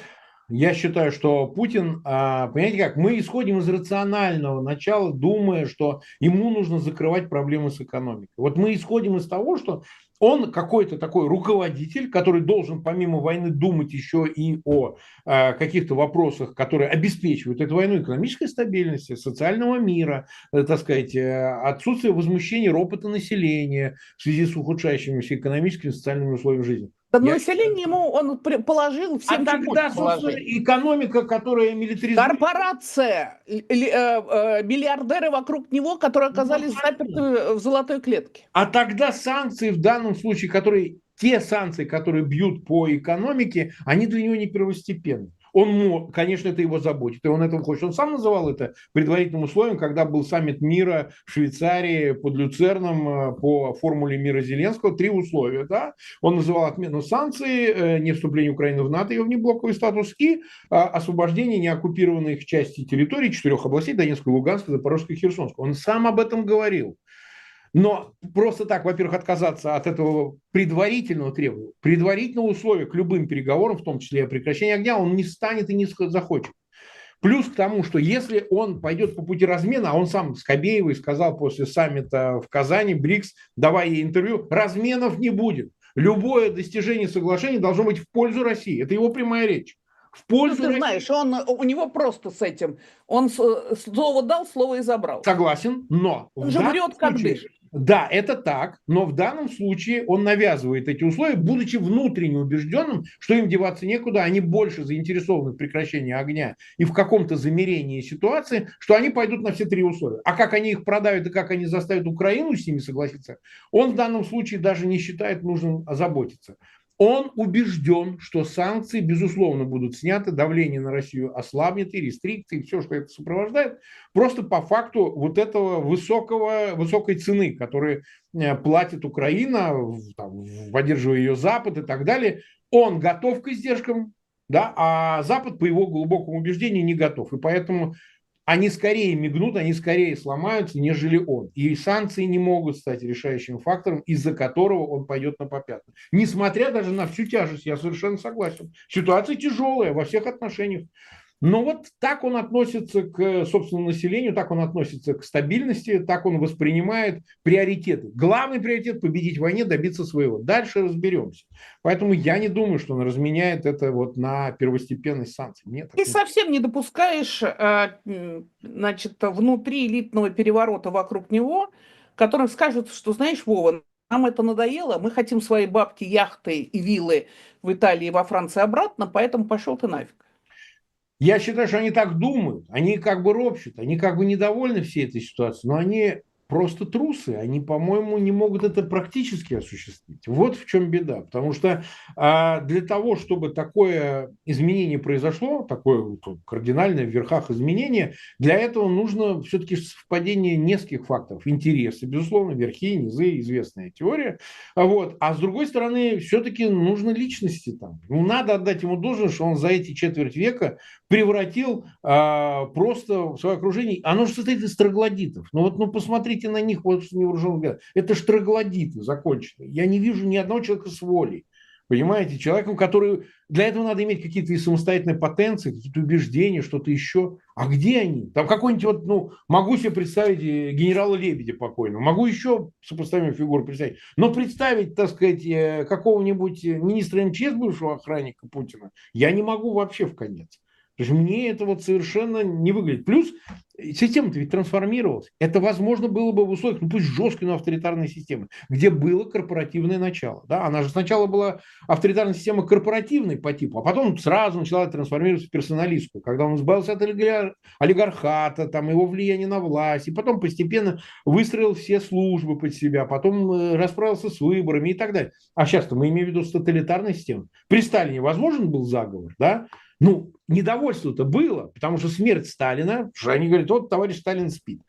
Я считаю, что Путин, понимаете как, мы исходим из рационального начала, думая, что ему нужно закрывать проблемы с экономикой. Вот мы исходим из того, что он какой-то такой руководитель, который должен помимо войны думать еще и о каких-то вопросах, которые обеспечивают эту войну, экономической стабильности, социального мира, так сказать, отсутствие возмущения, ропота населения в связи с ухудшающимися экономическими и социальными условиями жизни. Да, население ему он положил всем, чем тогда, может собственно, положить. экономика, которая милитаризует... Корпорация, миллиардеры вокруг него, которые оказались заперты в золотой клетке. А тогда санкции в данном случае, те санкции, которые бьют по экономике, они для него не первостепенны. Он, конечно, это его заботит, и он этого хочет. Он сам называл это предварительным условием, когда был саммит мира в Швейцарии под Люцерном по формуле мира Зеленского. 3 условия. Да? Он называл отмену санкций, не вступление Украины в НАТО, ее внеблоковый статус и освобождение неоккупированных частей территорий 4 областей: Донецкой, Луганской, Запорожской, Херсонской. Он сам об этом говорил. Но просто так, во-первых, отказаться от этого предварительного требования, предварительного условия к любым переговорам, в том числе и о прекращении огня, он не станет и не захочет. Плюс к тому, что если он пойдет по пути размена, а он сам Скобеевой сказал после саммита в Казани, БРИКС, давая ей интервью, разменов не будет. Любое достижение соглашения должно быть в пользу России. Это его прямая речь. В пользу ты знаешь, у него просто с этим. Он слово дал, слово и забрал. Согласен, но... Он же врет, как дышит. Да, это так, но в данном случае он навязывает эти условия, будучи внутренне убежденным, что им деваться некуда, они больше заинтересованы в прекращении огня и в каком-то замерении ситуации, что они пойдут на все 3 условия. А как они их продавят и как они заставят Украину с ними согласиться, он в данном случае даже не считает нужным озаботиться. Он убежден, что санкции, безусловно, будут сняты, давление на Россию ослабнет, и рестрикции, все, что это сопровождает, просто по факту вот этого высокой цены, которую платит Украина, поддерживая ее Запад и так далее. Он готов к издержкам, да, а Запад, по его глубокому убеждению, не готов. И поэтому они скорее мигнут, они скорее сломаются, нежели он. И санкции не могут стать решающим фактором, из-за которого он пойдет на попятную. Несмотря даже на всю тяжесть, я совершенно согласен. Ситуация тяжелая во всех отношениях. Но вот так он относится к собственному населению, так он относится к стабильности, так он воспринимает приоритеты. Главный приоритет – победить в войне, добиться своего. Дальше разберемся. Поэтому я не думаю, что он разменяет это вот на первостепенность санкций. Нет. Ты совсем не допускаешь, значит, внутри элитного переворота вокруг него, который скажет, что, знаешь, Вова, нам это надоело, мы хотим свои бабки, яхты и виллы в Италии и во Франции обратно, поэтому пошел ты нафиг. Я считаю, что они так думают, они как бы ропщут, они как бы недовольны всей этой ситуацией, но они просто трусы, они, по-моему, не могут это практически осуществить. Вот в чем беда, потому что для того, чтобы такое изменение произошло, такое кардинальное в верхах изменение, для этого нужно все-таки совпадение нескольких факторов. Интересы, безусловно, верхи, низы, известная теория. Вот. А с другой стороны, все-таки нужны личности там. Ну, надо отдать ему должное, что он за эти четверть века превратил просто в свое окружение. Оно же состоит из троглодитов. Посмотрите на них, вот с невооруженным взглядом. Это ж троглодиты законченные. Я не вижу ни одного человека с волей. Понимаете? Человеком, который... Для этого надо иметь какие-то и самостоятельные потенции, какие-то убеждения, что-то еще. А где они? Там какой-нибудь могу себе представить генерала Лебедя покойного, могу еще сопоставимую фигуру представить. Но представить, так сказать, какого-нибудь министра МЧС, бывшего охранника Путина, я не могу вообще в конец. То есть мне это вот совершенно не выглядит. Плюс система-то ведь трансформировалась. Это возможно было бы в условиях, пусть жесткой, но авторитарной системы, где было корпоративное начало. Да? Она же сначала была авторитарная система корпоративной по типу, а потом сразу начала трансформироваться в персоналистскую, когда он избавился от олигархата, там, его влияния на власть, и потом постепенно выстроил все службы под себя, потом расправился с выборами и так далее. А сейчас-то мы имеем в виду с тоталитарной системой. При Сталине возможен был заговор, да? Недовольство-то было, потому что смерть Сталина, что они говорят, вот товарищ Сталин спит.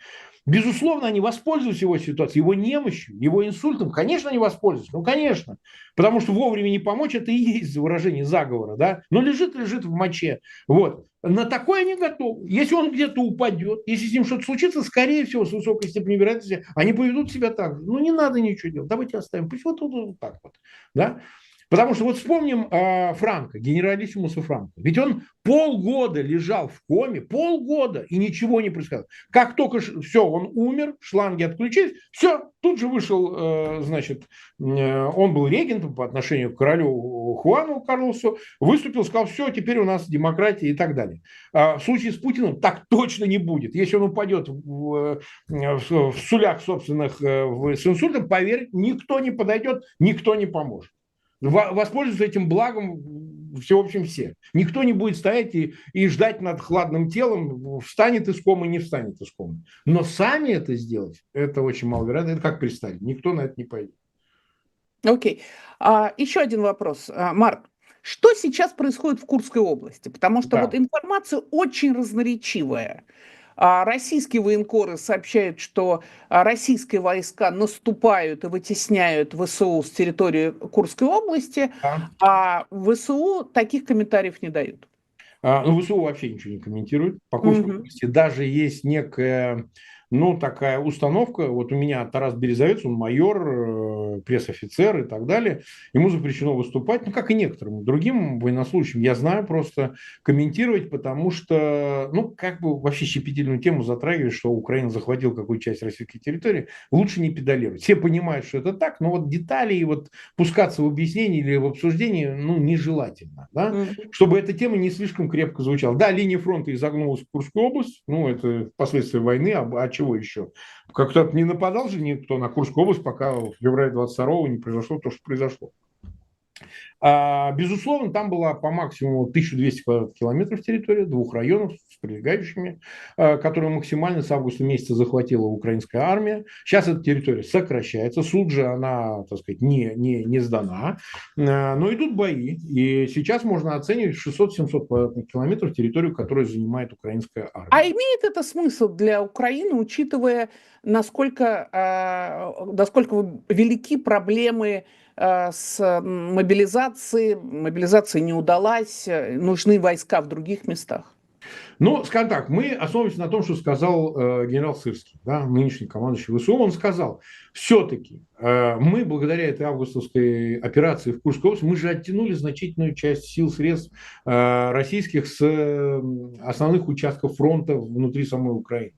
Безусловно, они воспользуются его ситуацией, его немощью, его инсультом. Конечно, они воспользуются. Конечно. Потому что вовремя не помочь, это и есть выражение заговора. Да? Но лежит в моче. Вот. На такое они готовы. Если он где-то упадет, если с ним что-то случится, скорее всего, с высокой степенью вероятности, они поведут себя так же. Не надо ничего делать. Давайте оставим. Пусть вот так вот. Да? Потому что вот вспомним Франко, генералиссимуса Франко. Ведь он полгода лежал в коме, полгода, и ничего не происходило. Как только все, он умер, шланги отключились, все, тут же вышел, значит, он был регентом по отношению к королю Хуану Карлосу, выступил, сказал, все, теперь у нас демократия и так далее. В случае с Путиным так точно не будет. Если он упадет в сулях собственных с инсультом, поверь, никто не подойдет, никто не поможет. Воспользуются этим благом всеобщем все. Никто не будет стоять и ждать над хладным телом, встанет из комы, не встанет из комы. Но сами это сделать, это очень маловероятно. Это как при Сталине. Никто на это не пойдет. Окей. Еще один вопрос. Марк, что сейчас происходит в Курской области? Потому что вот информация очень разноречивая. Российские военкоры сообщают, что российские войска наступают и вытесняют ВСУ с территории Курской области, а ВСУ таких комментариев не дают. Ну, ВСУ вообще ничего не комментирует. По Курской области даже есть некая, ну, такая установка. Вот у меня Тарас Березовец, он майор, пресс-офицер и так далее. Ему запрещено выступать, ну, как и некоторым другим военнослужащим. Я знаю просто комментировать, потому что, ну, как бы вообще щепетильную тему затрагивать, что Украина захватила какую-то часть российской территории, лучше не педалировать. Все понимают, что это так, но вот детали и вот пускаться в объяснение или в обсуждение, ну, нежелательно, да? Чтобы эта тема не слишком крепко звучала. Да, линия фронта изогнулась в Курскую область, ну, это последствия войны, а чего еще? Как-то не нападал же никто на Курскую область, пока в феврале 22-го не произошло то, что произошло. Безусловно, там была по максимуму 1200 квадратных километров территории, двух районов с прилегающими, которые максимально с августа месяца захватила украинская армия. Сейчас эта территория сокращается. Суджа, она, так сказать, не сдана. Но идут бои. И сейчас можно оценивать 600-700 квадратных километров территорию, которую занимает украинская армия. А имеет это смысл для Украины, учитывая, насколько велики проблемы с мобилизацией, мобилизация не удалась, нужны войска в других местах? Ну, скажем так, мы основываемся на том, что сказал генерал Сырский, да, нынешний командующий ВСУ. Он сказал, все-таки мы, благодаря этой августовской операции в Курской области, мы же оттянули значительную часть сил, средств российских с основных участков фронта внутри самой Украины.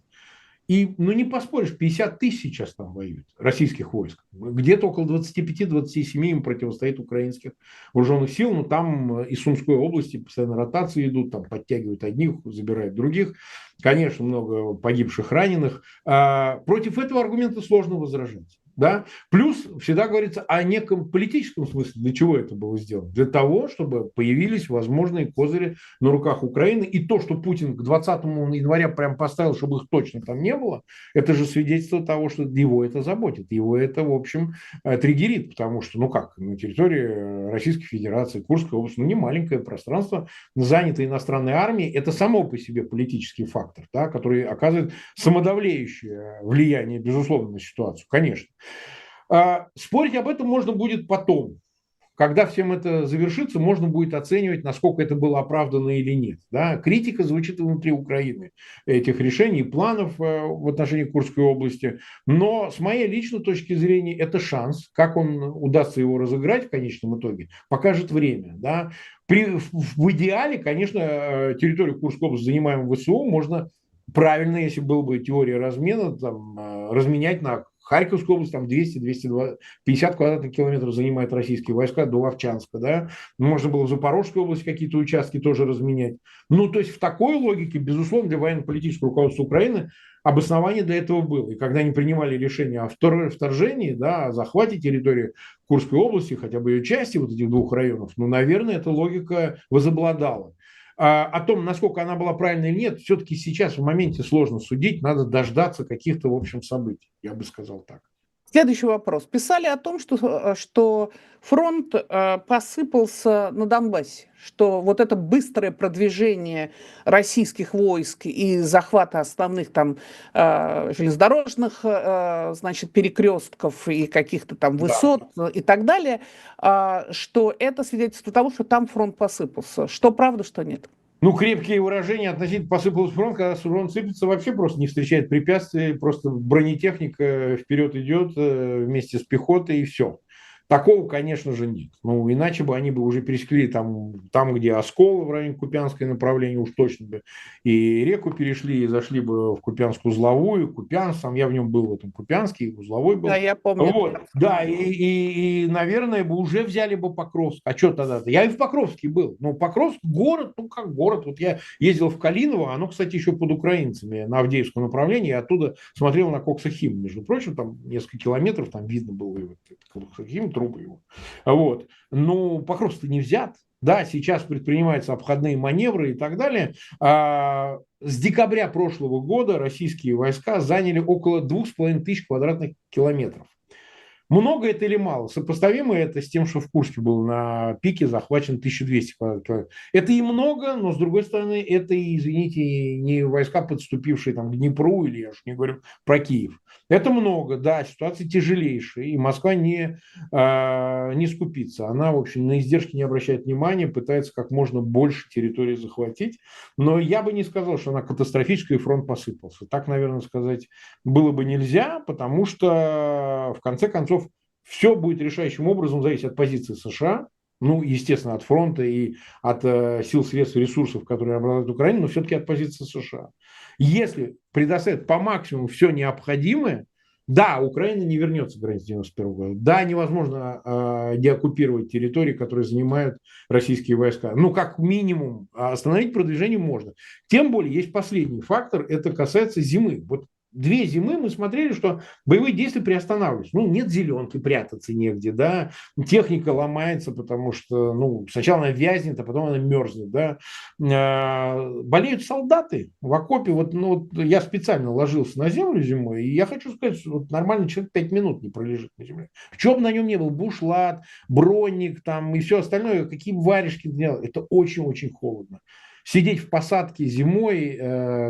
И, ну, не поспоришь, 50 тысяч сейчас там воюют, российских войск. Где-то около 25-27 им противостоит украинских вооруженных сил, но там из Сумской области постоянно ротации идут, там подтягивают одних, забирают других. Конечно, много погибших, раненых. Против этого аргумента сложно возражать. Да? Плюс всегда говорится о неком политическом смысле, для чего это было сделано. Для того, чтобы появились возможные козыри на руках Украины. И то, что Путин к 20 января прям поставил, чтобы их точно там не было, это же свидетельство того, что его это заботит. Его это, в общем, триггерит. Потому что, ну как, на территории Российской Федерации, Курской области, ну не маленькое пространство, занято иностранной армией. Это само по себе политический фактор, да, который оказывает самодавлеющее влияние, безусловно, на ситуацию. Конечно. Спорить об этом можно будет потом. Когда всем это завершится, можно будет оценивать, насколько это было оправдано или нет. Да? Критика звучит внутри Украины этих решений и планов в отношении Курской области. Но с моей личной точки зрения это шанс. Как он удастся его разыграть в конечном итоге, покажет время. Да? В идеале, конечно, территорию Курской области, занимаемую ВСУ, можно правильно, если была бы теория размена, там, разменять на Харьковскую область, там 200-250 квадратных километров занимают российские войска до Вовчанска, да. Можно было в Запорожской области какие-то участки тоже разменять. Ну, то есть в такой логике, безусловно, для военно-политического руководства Украины обоснование для этого было. И когда они принимали решение о вторжении, да, о захвате территории Курской области, хотя бы ее части, вот этих двух районов, ну, наверное, эта логика возобладала. О том, насколько она была правильной или нет, все-таки сейчас в моменте сложно судить, надо дождаться каких-то, в общем, событий, я бы сказал так. Следующий вопрос. Писали о том, что фронт посыпался на Донбассе, что вот это быстрое продвижение российских войск и захвата основных там железнодорожных, значит, перекрестков и каких-то там высот, да, и так далее, что это свидетельство того, что там фронт посыпался. Что правда, что нет? Ну, крепкие выражения относительно посыпался фронт, когда фронт сыпется, вообще просто не встречает препятствий, просто бронетехника вперед идет вместе с пехотой и все. Такого, конечно же, нет. Ну, иначе бы они бы уже пересекли там, где Осколы в районе Купянское направление, уж точно бы, и реку перешли, и зашли бы в Купянскую узловую, Купянск, сам я в нем был, в этом Купянске, узловой Да, был. я помню это Вот, да, хорошо. наверное, бы уже взяли бы Покровск. А что тогда-то? Я и в Покровске был. Ну, Покровск город, ну, как город. Вот я ездил в Калиново, оно, кстати, еще под украинцами на Авдеевском направлении, и оттуда смотрел на Коксахим, между прочим, там несколько километров, там видно было его, Коксахим, трубы его. Вот. Ну, Покровск-то не взят. Да, сейчас предпринимаются обходные маневры и так далее. С декабря прошлого года российские войска заняли около 2500 квадратных километров. Много это или мало? Сопоставимо это с тем, что в Курске был на пике захвачен 1200 квадратных. Это и много, но с другой стороны, это и, извините, не войска, подступившие там, к Днепру, или я уж не говорю про Киев. Это много, да, ситуация тяжелейшая, и Москва не скупится. Она, в общем, на издержки не обращает внимания, пытается как можно больше территории захватить, но я бы не сказал, что она катастрофическая и фронт посыпался. Так, наверное, сказать было бы нельзя, потому что, в конце концов, все будет решающим образом зависеть от позиции США, ну, естественно, от фронта и от сил, средств, ресурсов, которые обладает Украина, но все-таки от позиции США. Если предоставят по максимуму все необходимое, да, Украина не вернется к границе 91 года. Да, невозможно деоккупировать территории, которые занимают российские войска. Ну, как минимум, остановить продвижение можно. Тем более, есть последний фактор, это касается зимы. Вот 2 зимы мы смотрели, что боевые действия приостанавливаются. Ну, нет зеленки, прятаться негде, да. Техника ломается, потому что, ну, сначала она вязнет, а потом она мерзнет, да. Болеют солдаты в окопе. Вот, ну, я специально ложился на землю зимой, и я хочу сказать, что вот нормальный человек 5 минут не пролежит на земле. В чем на нем не был, бушлат, броник там и все остальное, какие варежки делал, это очень-очень холодно. Сидеть в посадке зимой,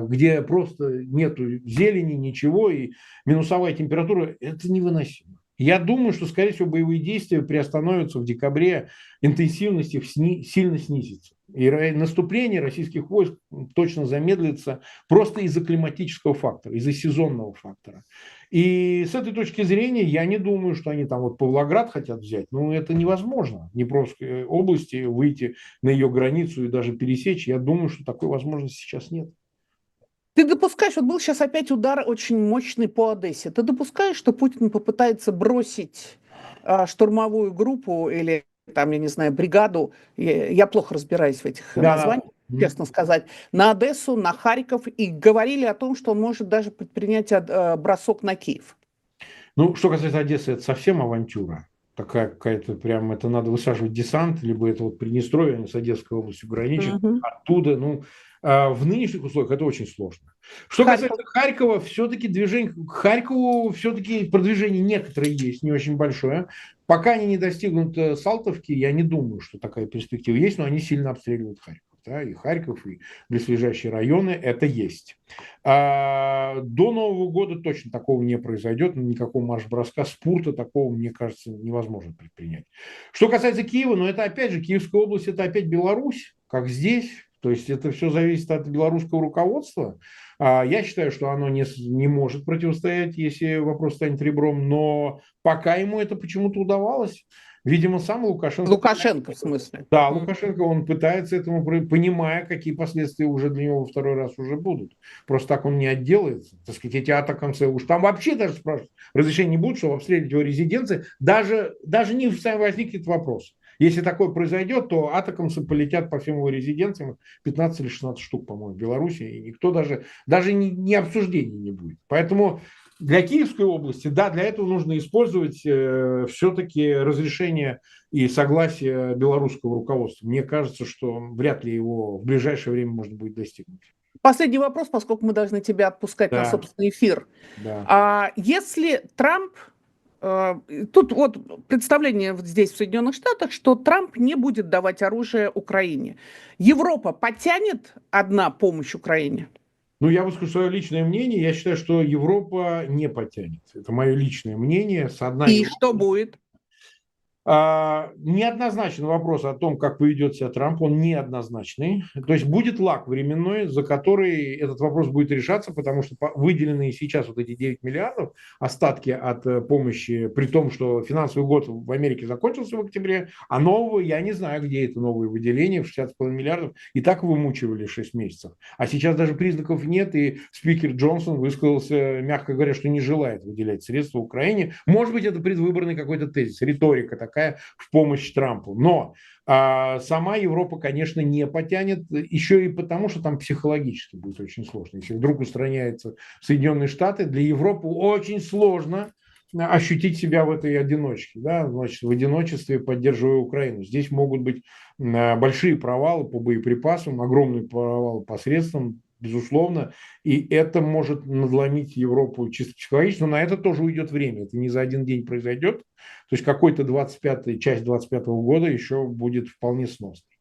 где просто нету зелени, ничего, и минусовая температура, это невыносимо. Я думаю, что, скорее всего, боевые действия приостановятся в декабре, интенсивность их сильно снизится. И наступление российских войск точно замедлится просто из-за климатического фактора, из-за сезонного фактора. И с этой точки зрения я не думаю, что они там вот Павлоград хотят взять. Ну, это невозможно. В Днепровской области выйти на ее границу и даже пересечь. Я думаю, что такой возможности сейчас нет. Ты допускаешь, вот был сейчас опять удар очень мощный по Одессе. Ты допускаешь, что Путин попытается бросить штурмовую группу или там, я не знаю, бригаду, я плохо разбираюсь в этих Да. названиях, честно сказать, на Одессу, на Харьков, и говорили о том, что он может даже предпринять бросок на Киев. Ну, что касается Одессы, это совсем авантюра. Такая какая-то прям, это надо высаживать десант, либо это вот Приднестровье, они с Одесской областью граничат, Мгм. оттуда, ну, в нынешних условиях это очень сложно. Что Харьков. касается Харькова, все-таки движение, к Харькову все-таки продвижение некоторое есть, не очень большое. Пока они не достигнут Салтовки, я не думаю, что такая перспектива есть, но они сильно обстреливают Харьков. Да, и Харьков, и близлежащие районы, это есть. До Нового года точно такого не произойдет, никакого марш-броска, спурта такого, мне кажется, невозможно предпринять. Что касается Киева, ну это опять же, Киевская область, это опять Беларусь, как здесь, то есть это все зависит от белорусского руководства. Я считаю, что оно не может противостоять, если вопрос станет ребром, но пока ему это почему-то удавалось. Видимо, сам Лукашенко... Лукашенко, в смысле. Да, Лукашенко, он пытается этому, понимая, какие последствия уже для него во второй раз уже будут. Просто так он не отделается. Так сказать, эти атакамсы уж там вообще даже спрашивают, разрешения не будут, чтобы обстреливать его резиденции. Даже не сам возникнет вопрос. Если такое произойдет, то атакамсы полетят по всем его резиденциям, 15 или 16 штук, по-моему, в Беларуси, и никто даже ни обсуждений не будет. Поэтому для Киевской области, да, для этого нужно использовать все-таки разрешение и согласие белорусского руководства. Мне кажется, что вряд ли его в ближайшее время можно будет достигнуть. Последний вопрос, поскольку мы должны тебя отпускать на Да, собственный эфир. да. Если Трамп... Тут вот представление здесь, в Соединенных Штатах, что Трамп не будет давать оружие Украине. Европа потянет одна помощь Украине? Ну, я выскажу свое личное мнение. Я считаю, что Европа не потянет. Это мое личное мнение. С одной И Европой. что будет? Неоднозначный вопрос о том, как поведет себя Трамп, он неоднозначный. То есть будет лаг временной, за который этот вопрос будет решаться, потому что выделенные сейчас вот эти 9 миллиардов, остатки от помощи, при том, что финансовый год в Америке закончился в октябре, а нового я не знаю, где это новые выделения в 60,5 миллиардов, и так вымучивали 6 месяцев. А сейчас даже признаков нет, и спикер Джонсон высказался, мягко говоря, что не желает выделять средства Украине. Может быть, это предвыборный какой-то тезис, риторика такая, в помощь Трампу. Но сама Европа, конечно, не потянет, еще и потому, что там психологически будет очень сложно. Если вдруг устраняются Соединенные Штаты, для Европы очень сложно ощутить себя в этой одиночке, да, значит, в одиночестве поддерживая Украину. Здесь могут быть большие провалы по боеприпасам, огромные провалы по средствам, безусловно, и это может надломить Европу чисто психологически, но на это тоже уйдет время, это не за один день произойдет, то есть какой-то часть 25-го года еще будет вполне сносной.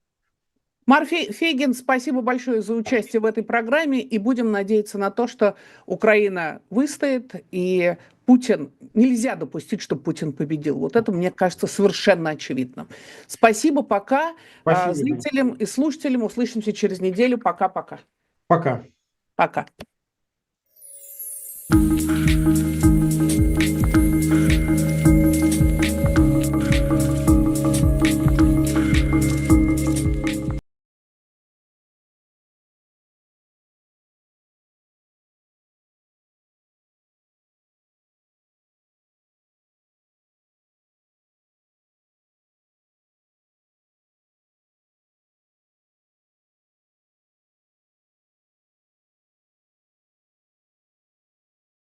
Марк Фейгин, спасибо большое за участие в этой программе, и будем надеяться на то, что Украина выстоит, и Путин, нельзя допустить, чтобы Путин победил. Вот это, мне кажется, совершенно очевидно. Спасибо, пока. Спасибо. Зрителям и слушателям услышимся через неделю. Пока-пока. Пока. Пока.